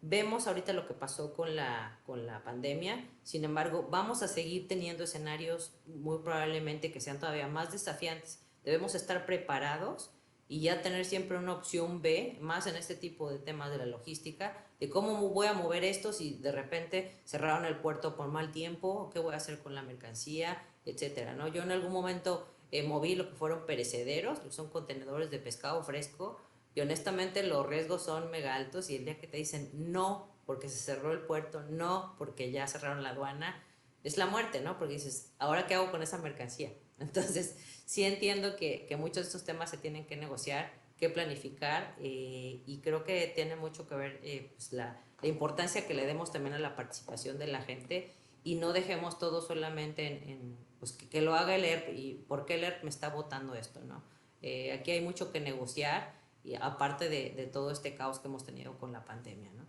Vemos ahorita lo que pasó con la pandemia, sin embargo, vamos a seguir teniendo escenarios muy probablemente que sean todavía más desafiantes. Debemos estar preparados y ya tener siempre una opción B, más en este tipo de temas de la logística, de cómo voy a mover esto si de repente cerraron el puerto por mal tiempo, qué voy a hacer con la mercancía, etcétera, ¿no? Yo en algún momento moví lo que fueron perecederos, que son contenedores de pescado fresco, Y honestamente los riesgos son mega altos y el día que te dicen no porque se cerró el puerto, no porque ya cerraron la aduana, es la muerte, ¿no? Porque dices, ¿ahora qué hago con esa mercancía? Entonces, sí entiendo que muchos de estos temas se tienen que negociar, que planificar, y creo que tiene mucho que ver pues la importancia que le demos también a la participación de la gente y no dejemos todo solamente pues que lo haga el ERP y por qué el ERP me está votando esto, ¿no? Aquí hay mucho que negociar y aparte de todo este caos que hemos tenido con la pandemia, ¿no?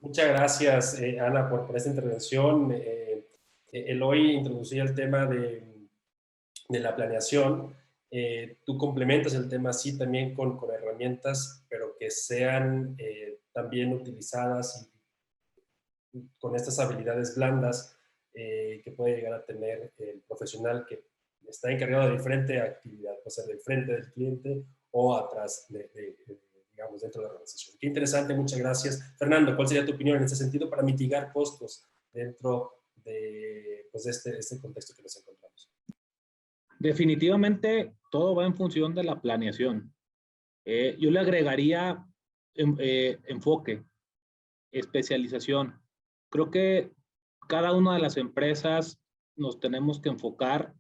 Muchas gracias, Ana, por esta intervención. Eloy introducía el tema de la planeación. Tú complementas el tema, sí, también con herramientas, pero que sean también utilizadas con estas habilidades blandas que puede llegar a tener el profesional que está encargado de diferente actividad, puede ser del frente del cliente o atrás digamos, dentro de la organización. Qué interesante, muchas gracias. Fernando, ¿cuál sería tu opinión en este sentido para mitigar costos dentro de, pues, este contexto que nos encontramos? Definitivamente todo va en función de la planeación. Yo le agregaría enfoque, especialización. Creo que cada una de las empresas nos tenemos que enfocar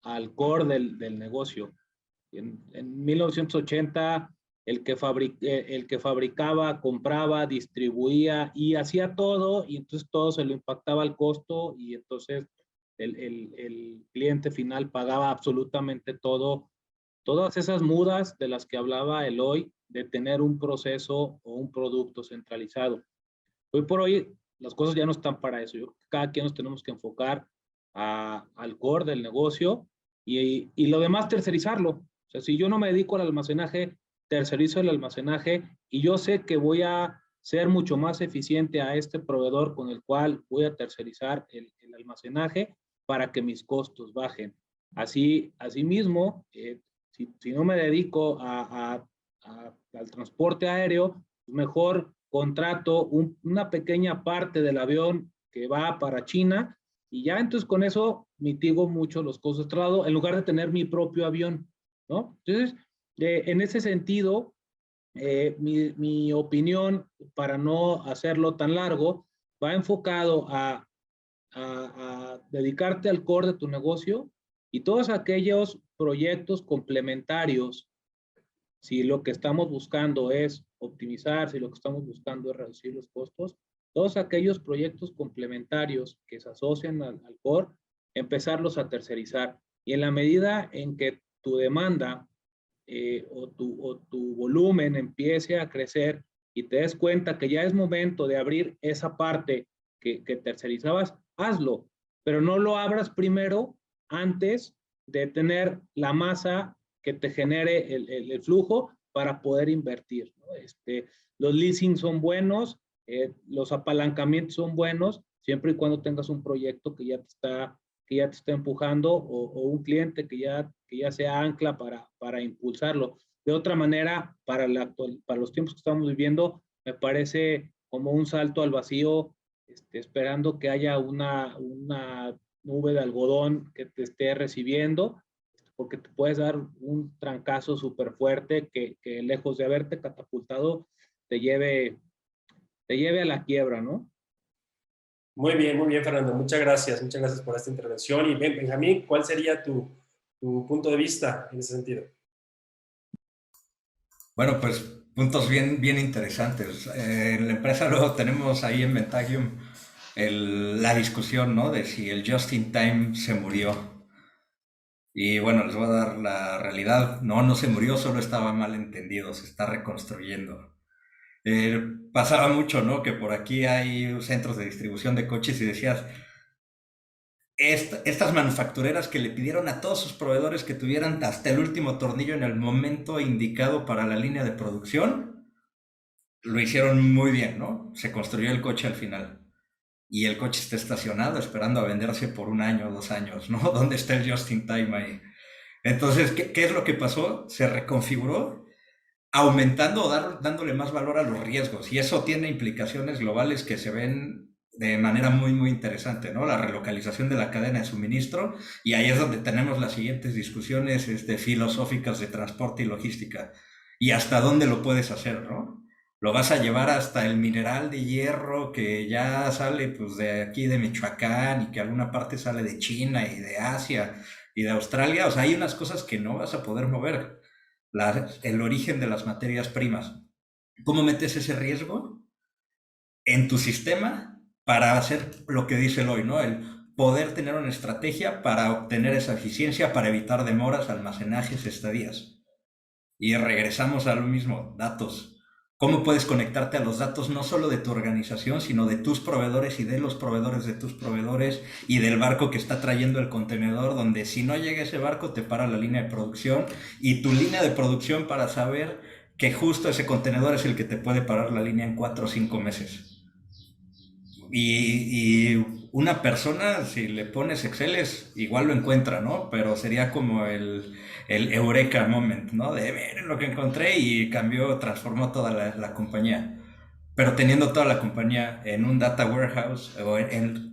al core del negocio. En 1980, el que fabricaba, compraba, distribuía y hacía todo, y entonces todo se lo impactaba al costo, y entonces el cliente final pagaba absolutamente todo. Todas esas mudas de las que hablaba Eloy, de tener un proceso o un producto centralizado. Hoy por hoy las cosas ya no están para eso. Yo creo que cada quien nos tenemos que enfocar al core del negocio y lo demás tercerizarlo. O sea, si yo no me dedico al almacenaje, tercerizo el almacenaje y yo sé que voy a ser mucho más eficiente a este proveedor con el cual voy a tercerizar el almacenaje para que mis costos bajen. Asimismo, si no me dedico al transporte aéreo, mejor contrato una pequeña parte del avión que va para China y ya entonces con eso mitigo mucho los costos de traslado en lugar de tener mi propio avión, ¿no? Entonces, en ese sentido, mi opinión, para no hacerlo tan largo, va enfocado a dedicarte al core de tu negocio y todos aquellos proyectos complementarios. Si lo que estamos buscando es optimizar, si lo que estamos buscando es reducir los costos, todos aquellos proyectos complementarios que se asocian al core, empezarlos a tercerizar. Y en la medida en que tu demanda o tu volumen empiece a crecer y te des cuenta que ya es momento de abrir esa parte que tercerizabas, hazlo, pero no lo abras primero antes de tener la masa que te genere el flujo para poder invertir, ¿no? Los leasing son buenos, los apalancamientos son buenos, siempre y cuando tengas un proyecto que ya te está empujando o un cliente que ya sea ancla para impulsarlo. De otra manera, para los tiempos que estamos viviendo, me parece como un salto al vacío, esperando que haya una nube de algodón que te esté recibiendo, porque te puedes dar un trancazo súper fuerte que lejos de haberte catapultado, te lleve a la quiebra, ¿no? Muy bien, Fernando. Muchas gracias por esta intervención. Y bien, Benjamín, ¿cuál sería tu punto de vista en ese sentido? Bueno, pues puntos bien interesantes. En la empresa luego tenemos ahí en Ventagium la discusión, ¿no? De si el just in time se murió. Y bueno, les voy a dar la realidad. No se murió, solo estaba mal entendido, se está reconstruyendo. Pasaba mucho, ¿no? Que por aquí hay centros de distribución de coches y decías, estas manufactureras que le pidieron a todos sus proveedores que tuvieran hasta el último tornillo en el momento indicado para la línea de producción, lo hicieron muy bien, ¿no? Se construyó el coche al final. Y el coche está estacionado esperando a venderse por 1 año o 2 años, ¿no? ¿Dónde está el just in time ahí? Entonces, ¿qué es lo que pasó? Se reconfiguró aumentando o dándole más valor a los riesgos. Y eso tiene implicaciones globales que se ven de manera muy interesante, ¿no? La relocalización de la cadena de suministro, y ahí es donde tenemos las siguientes discusiones filosóficas de transporte y logística. y hasta dónde lo puedes hacer, ¿no? Lo vas a llevar hasta el mineral de hierro que ya sale pues de aquí de Michoacán y que alguna parte sale de China y de Asia y de Australia. O sea, hay unas cosas que no vas a poder mover. El origen de las materias primas. ¿Cómo metes ese riesgo en tu sistema para hacer lo que dice Eloy, ¿no? El poder tener una estrategia para obtener esa eficiencia, para evitar demoras, almacenajes, estadías. Y regresamos a lo mismo, datos. ¿Cómo puedes conectarte a los datos no solo de tu organización, sino de tus proveedores y de los proveedores de tus proveedores y del barco que está trayendo el contenedor, donde si no llega ese barco te para la línea de producción y tu línea de producción para saber que justo ese contenedor es el que te puede parar la línea en 4 o 5 meses? Y una persona, si le pones Excel, igual lo encuentra, ¿no? Pero sería como el Eureka moment, ¿no? De miren lo que encontré y cambió, transformó toda la compañía. Pero teniendo toda la compañía en un data warehouse o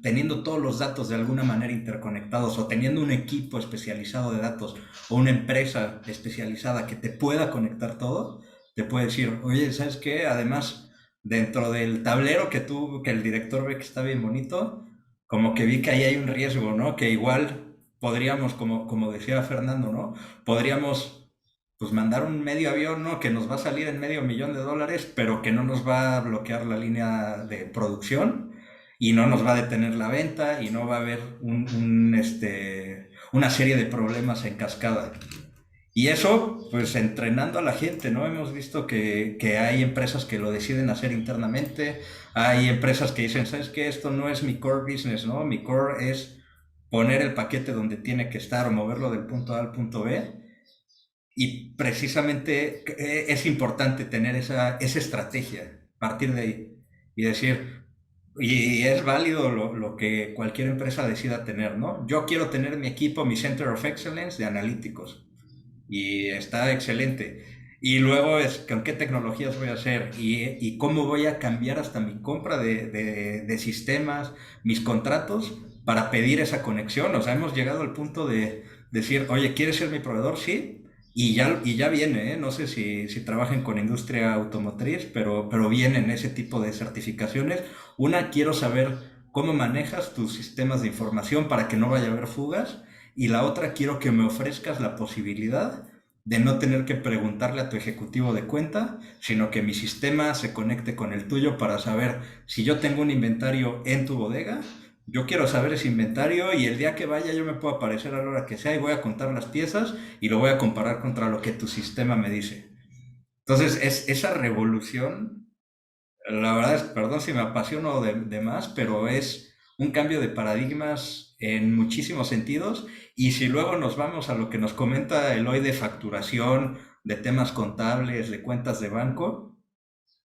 teniendo todos los datos de alguna manera interconectados o teniendo un equipo especializado de datos o una empresa especializada que te pueda conectar todo, te puede decir, oye, ¿sabes qué? Además, dentro del tablero que el director ve que está bien bonito, como que vi que ahí hay un riesgo, ¿no? Que igual podríamos, como decía Fernando, ¿no? Podríamos pues mandar un medio avión, ¿no? Que nos va a salir en $500,000, pero que no nos va a bloquear la línea de producción y no nos va a detener la venta y no va a haber una serie de problemas en cascada. Y eso, pues entrenando a la gente, ¿no? Hemos visto que hay empresas que lo deciden hacer internamente, hay empresas que dicen, ¿sabes qué? Esto no es mi core business, ¿no? Mi core es poner el paquete donde tiene que estar o moverlo del punto A al punto B. Y precisamente es importante tener esa estrategia, partir de ahí y decir, y es válido lo que cualquier empresa decida tener, ¿no? Yo quiero tener mi equipo, mi Center of Excellence de analíticos y está excelente. Y luego es con qué tecnologías voy a hacer y cómo voy a cambiar hasta mi compra de sistemas, mis contratos para pedir esa conexión. O sea, hemos llegado al punto de decir, oye, ¿quieres ser mi proveedor? Sí. Y ya viene, ¿eh? No sé si trabajen con industria automotriz, pero vienen ese tipo de certificaciones. Una, quiero saber cómo manejas tus sistemas de información para que no vaya a haber fugas. Y la otra, quiero que me ofrezcas la posibilidad de no tener que preguntarle a tu ejecutivo de cuenta, sino que mi sistema se conecte con el tuyo para saber si yo tengo un inventario en tu bodega. Yo quiero saber ese inventario y el día que vaya yo me puedo aparecer a la hora que sea y voy a contar las piezas y lo voy a comparar contra lo que tu sistema me dice. Entonces, esa revolución, la verdad es, perdón si me apasiono de más, pero es un cambio de paradigmas en muchísimos sentidos. Y si luego nos vamos a lo que nos comenta Eloy de facturación, de temas contables, de cuentas de banco,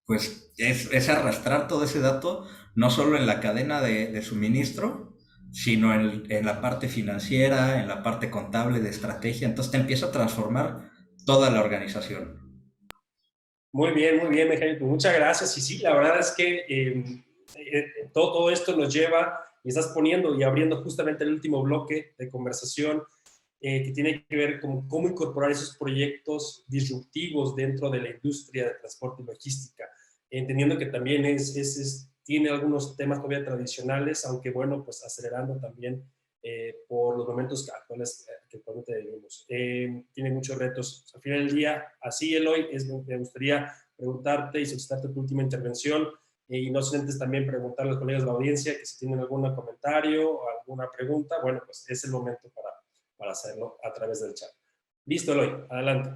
pues es arrastrar todo ese dato, no solo en la cadena de suministro, sino en la parte financiera, en la parte contable, de estrategia. Entonces te empieza a transformar toda la organización. Muy bien, Benjamín. Pues muchas gracias. Y sí, la verdad es que todo esto nos lleva, y estás poniendo y abriendo justamente el último bloque de conversación que tiene que ver con cómo incorporar esos proyectos disruptivos dentro de la industria de transporte y logística, entendiendo que también tiene algunos temas todavía tradicionales, aunque bueno, pues acelerando también por los momentos actuales que actualmente vivimos. Tiene muchos retos. Al final del día, así Eloy, me gustaría preguntarte y solicitarte tu última intervención y no sin antes también preguntarle a los colegas de la audiencia que si tienen algún comentario o alguna pregunta, bueno, pues es el momento para hacerlo a través del chat. Listo, Eloy, adelante.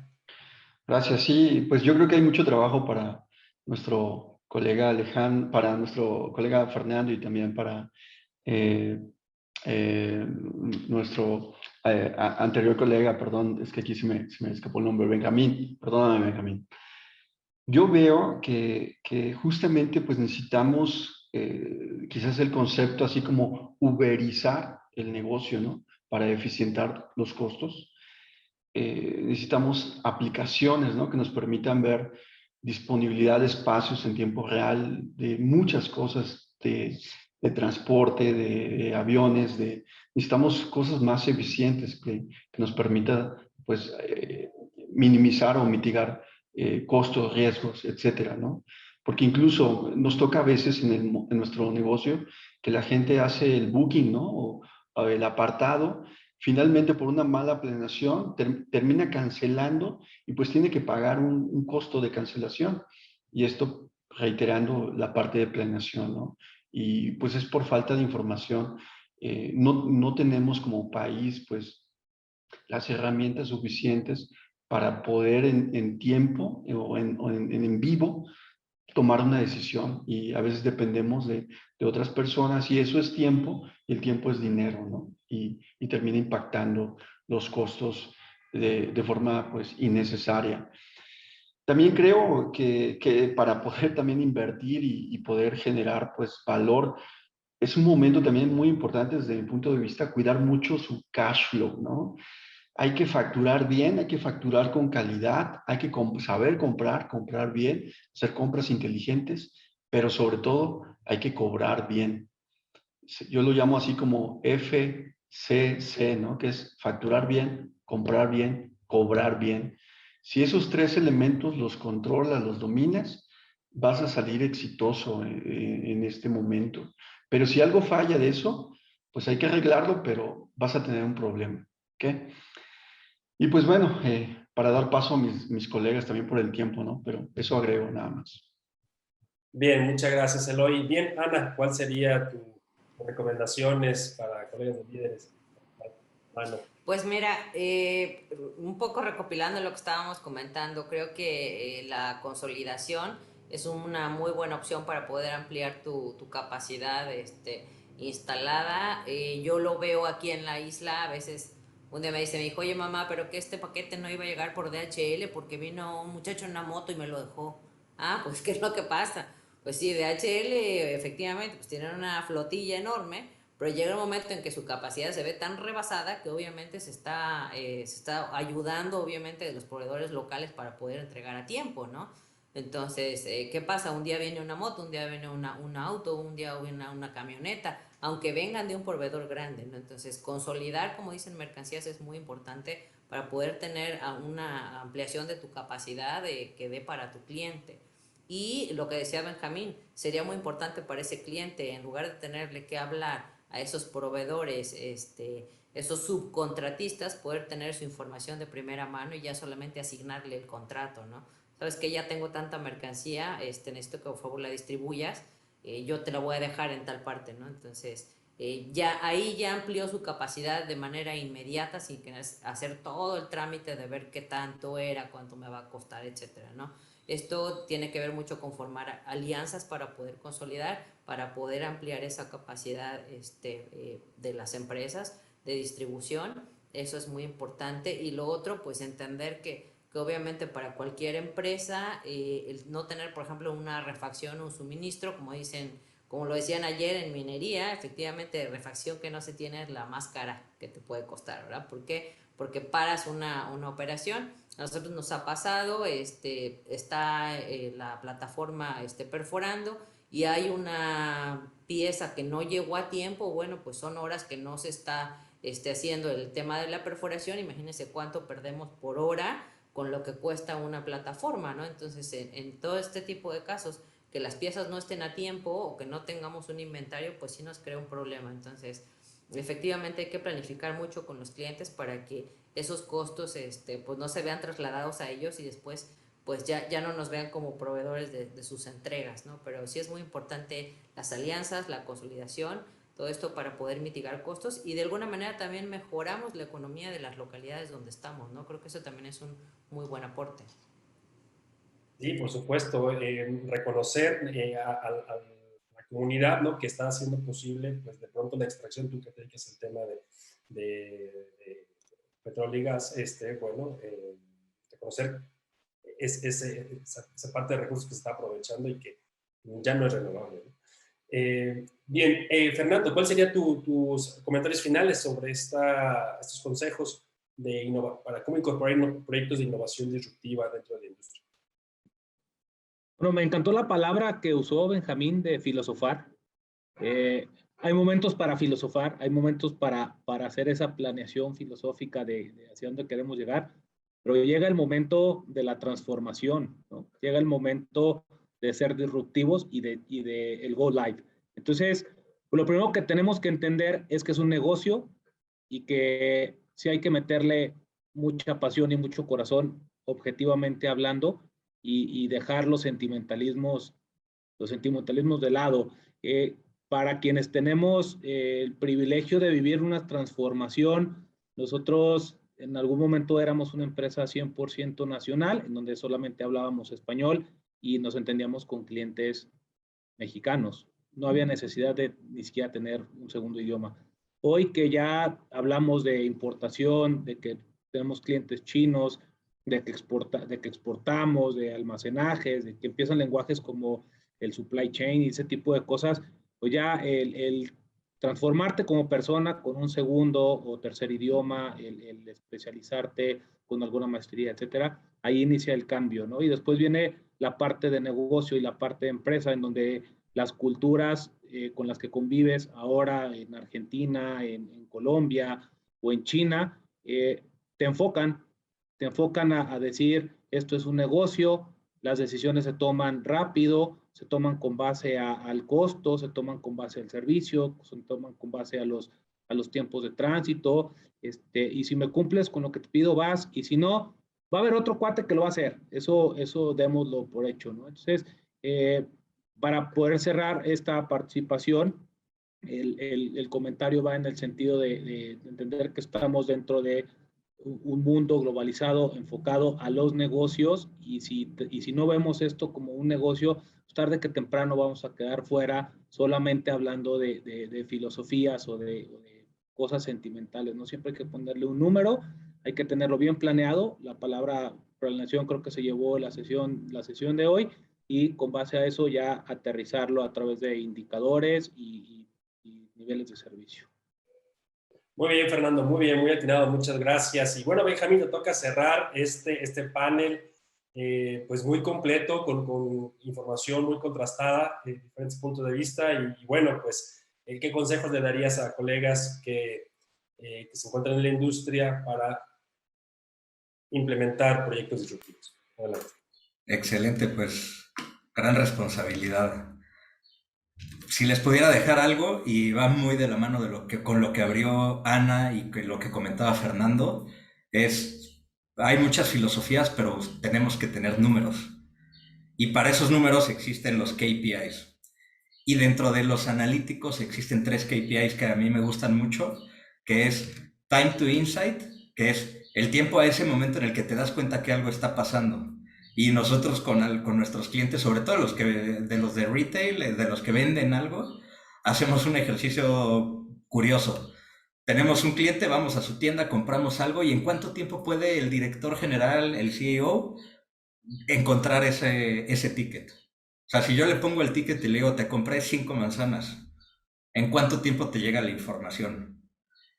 Gracias. Sí, pues yo creo que hay mucho trabajo para nuestro colega Alejandro, para nuestro colega Fernando y también para nuestro anterior colega, perdón, es que aquí se me escapó el nombre, Benjamín, perdóname, Benjamín. Yo veo que justamente pues necesitamos quizás el concepto así como uberizar el negocio, ¿no? Para eficientar los costos. Necesitamos aplicaciones, ¿no? Que nos permitan ver disponibilidad de espacios en tiempo real, de muchas cosas, de transporte, de aviones, necesitamos cosas más eficientes que nos permita pues minimizar o mitigar costos, riesgos, etcétera, ¿no? Porque incluso nos toca a veces en nuestro negocio que la gente hace el booking, ¿no? O el apartado, finalmente por una mala planeación termina cancelando y pues tiene que pagar un costo de cancelación. Y esto reiterando la parte de planeación, ¿no? Y pues es por falta de información. No tenemos como país pues las herramientas suficientes para poder en tiempo o en vivo tomar una decisión, y a veces dependemos de otras personas, y eso es tiempo, y el tiempo es dinero, ¿no? Y termina impactando los costos de forma pues innecesaria. También creo que para poder también invertir y poder generar pues valor, es un momento también muy importante desde mi punto de vista cuidar mucho su cash flow, ¿no? Hay que facturar bien, hay que facturar con calidad, hay que saber comprar bien, hacer compras inteligentes, pero sobre todo hay que cobrar bien. Yo lo llamo así como FCC, ¿no? Que es facturar bien, comprar bien, cobrar bien. Si esos tres elementos los controlas, los dominas, vas a salir exitoso en este momento. Pero si algo falla de eso, pues hay que arreglarlo, pero vas a tener un problema. ¿Ok? Y pues bueno, para dar paso a mis colegas también por el tiempo, ¿no? Pero eso agrego nada más. Bien, muchas gracias, Eloy. Bien, Ana, ¿cuál sería tu recomendaciones para colegas de líderes? Mano. Pues mira, un poco recopilando lo que estábamos comentando, creo que la consolidación es una muy buena opción para poder ampliar tu capacidad instalada. Yo lo veo aquí en la isla, a veces un día me dice mi hijo, oye mamá, pero que este paquete no iba a llegar por DHL porque vino un muchacho en una moto y me lo dejó. Ah, pues ¿qué es lo que pasa? Pues sí, DHL efectivamente pues tienen una flotilla enorme, pero llega un momento en que su capacidad se ve tan rebasada que obviamente se está ayudando obviamente de los proveedores locales para poder entregar a tiempo, ¿no? Entonces, ¿qué pasa? Un día viene una moto, un día viene un auto, un día viene una camioneta, aunque vengan de un proveedor grande, ¿no? Entonces, consolidar, como dicen, mercancías es muy importante para poder tener una ampliación de tu capacidad que dé para tu cliente. Y lo que decía Benjamín, sería muy importante para ese cliente, en lugar de tenerle que hablar a esos proveedores, esos subcontratistas, poder tener su información de primera mano y ya solamente asignarle el contrato, ¿no? Sabes que ya tengo tanta mercancía, necesito que por favor la distribuyas, yo te la voy a dejar en tal parte, ¿no? Entonces, ya ahí ya amplió su capacidad de manera inmediata sin que hacer todo el trámite de ver qué tanto era, cuánto me va a costar, etcétera, ¿no? Esto tiene que ver mucho con formar alianzas para poder consolidar, para poder ampliar esa capacidad de las empresas de distribución. Eso es muy importante. Y lo otro, pues entender que obviamente para cualquier empresa, el no tener, por ejemplo, una refacción o un suministro, como dicen, como lo decían ayer en minería, efectivamente, refacción que no se tiene es la más cara que te puede costar, ¿verdad? ¿Por qué? Porque paras una operación. A nosotros nos ha pasado, está la plataforma perforando y hay una pieza que no llegó a tiempo, bueno, pues son horas que no se está haciendo el tema de la perforación, imagínense cuánto perdemos por hora con lo que cuesta una plataforma, ¿no? Entonces, en todo este tipo de casos, que las piezas no estén a tiempo o que no tengamos un inventario, pues sí nos crea un problema. Entonces, efectivamente hay que planificar mucho con los clientes para que esos costos pues no se vean trasladados a ellos y después pues ya no nos vean como proveedores de sus entregas, ¿no? Pero sí es muy importante las alianzas, la consolidación, todo esto para poder mitigar costos y de alguna manera también mejoramos la economía de las localidades donde estamos, ¿no? Creo que eso también es un muy buen aporte. Sí, por supuesto, reconocer a la comunidad, ¿no? Que está haciendo posible, pues de pronto la extracción, tú que te dedicas al tema de petróleo y gas, bueno, reconocer esa parte de recursos que se está aprovechando y que ya no es renovable, ¿no? Bien, Fernando, ¿cuál serían tus comentarios finales sobre estos consejos para cómo incorporar proyectos de innovación disruptiva dentro de la industria? Bueno, me encantó la palabra que usó Benjamín de filosofar. Hay momentos para filosofar, hay momentos para hacer esa planeación filosófica de hacia dónde queremos llegar, pero llega el momento de la transformación, ¿no? Llega el momento de ser disruptivos y de el go live. Entonces, lo primero que tenemos que entender es que es un negocio y que sí hay que meterle mucha pasión y mucho corazón, objetivamente hablando, y dejar los sentimentalismos de lado. Para quienes tenemos el privilegio de vivir una transformación, nosotros en algún momento éramos una empresa 100% nacional, en donde solamente hablábamos español y nos entendíamos con clientes mexicanos. No había necesidad de ni siquiera tener un segundo idioma. Hoy que ya hablamos de importación, de que tenemos clientes chinos, de que exportamos, de almacenajes, de que empiezan lenguajes como el supply chain y ese tipo de cosas, pues ya el transformarte como persona con un segundo o tercer idioma, el especializarte con alguna maestría, etcétera, ahí inicia el cambio, ¿no? Y después viene la parte de negocio y la parte de empresa, en donde las culturas con las que convives ahora en Argentina, en Colombia o en China, te enfocan, a decir, esto es un negocio, las decisiones se toman rápido, se toman con base al costo, se toman con base al servicio, se toman con base a los tiempos de tránsito, y si me cumples con lo que te pido, vas, y si no, va a haber otro cuate que lo va a hacer. Eso démoslo por hecho, ¿no? Entonces, para poder cerrar esta participación, el comentario va en el sentido de entender que estamos dentro de un mundo globalizado enfocado a los negocios, y si no vemos esto como un negocio, tarde que temprano vamos a quedar fuera solamente hablando de filosofías o de cosas sentimentales, ¿no? Siempre hay que ponerle un número, hay que tenerlo bien planeado. La palabra planeación creo que se llevó la sesión de hoy, y con base a eso ya aterrizarlo a través de indicadores y niveles de servicio. Muy bien, Fernando, muy bien, muy atinado, muchas gracias. Y bueno, Benjamín, te toca cerrar este panel, pues muy completo, con información muy contrastada de diferentes puntos de vista. Y bueno, pues, ¿qué consejos le darías a colegas que se encuentran en la industria para implementar proyectos disruptivos? Adelante. Excelente, pues, gran responsabilidad. Si les pudiera dejar algo, y va muy de la mano con lo que abrió Ana y lo que comentaba Fernando, hay muchas filosofías, pero tenemos que tener números. Y para esos números existen los KPIs. Y dentro de los analíticos existen 3 KPIs que a mí me gustan mucho, que es Time to Insight, que es el tiempo a ese momento en el que te das cuenta que algo está pasando. Y nosotros con nuestros clientes, sobre todo los de retail, de los que venden algo, hacemos un ejercicio curioso. Tenemos un cliente, vamos a su tienda, compramos algo, y ¿en cuánto tiempo puede el director general, el CEO, encontrar ese ticket? O sea, si yo le pongo el ticket y le digo, te compré 5 manzanas, ¿en cuánto tiempo te llega la información?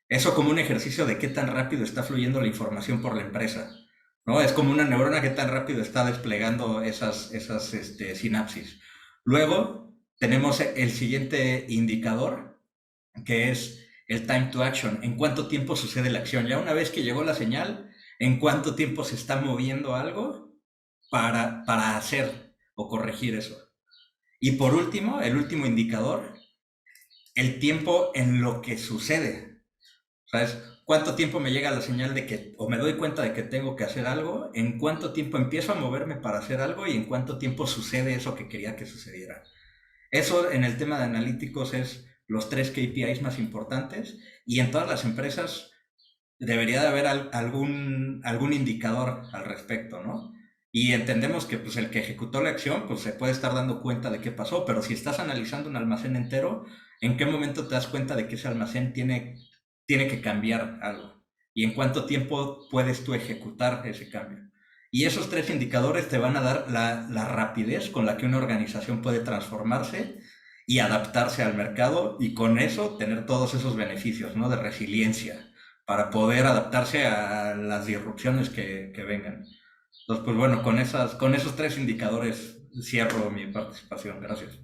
Eso como un ejercicio de qué tan rápido está fluyendo la información por la empresa, ¿no? Es como una neurona que tan rápido está desplegando esas sinapsis. Luego tenemos el siguiente indicador, que es el time to action. ¿En cuánto tiempo sucede la acción? Ya una vez que llegó la señal, ¿en cuánto tiempo se está moviendo algo para hacer o corregir eso? Y por último, el último indicador, el tiempo en lo que sucede. ¿Sabes? ¿Cuánto tiempo me llega la señal de que, o me doy cuenta de que tengo que hacer algo? ¿En cuánto tiempo empiezo a moverme para hacer algo? ¿Y en cuánto tiempo sucede eso que quería que sucediera? Eso en el tema de analíticos es los 3 KPIs más importantes, y en todas las empresas debería de haber algún indicador al respecto, ¿no? Y entendemos que pues, el que ejecutó la acción pues, se puede estar dando cuenta de qué pasó, pero si estás analizando un almacén entero, ¿en qué momento te das cuenta de que ese almacén tiene que cambiar algo? ¿Y en cuánto tiempo puedes tú ejecutar ese cambio? Y esos 3 indicadores te van a dar la rapidez con la que una organización puede transformarse y adaptarse al mercado, y con eso tener todos esos beneficios, ¿no? De resiliencia para poder adaptarse a las disrupciones que vengan. Entonces, pues bueno, con esos 3 indicadores cierro mi participación. Gracias.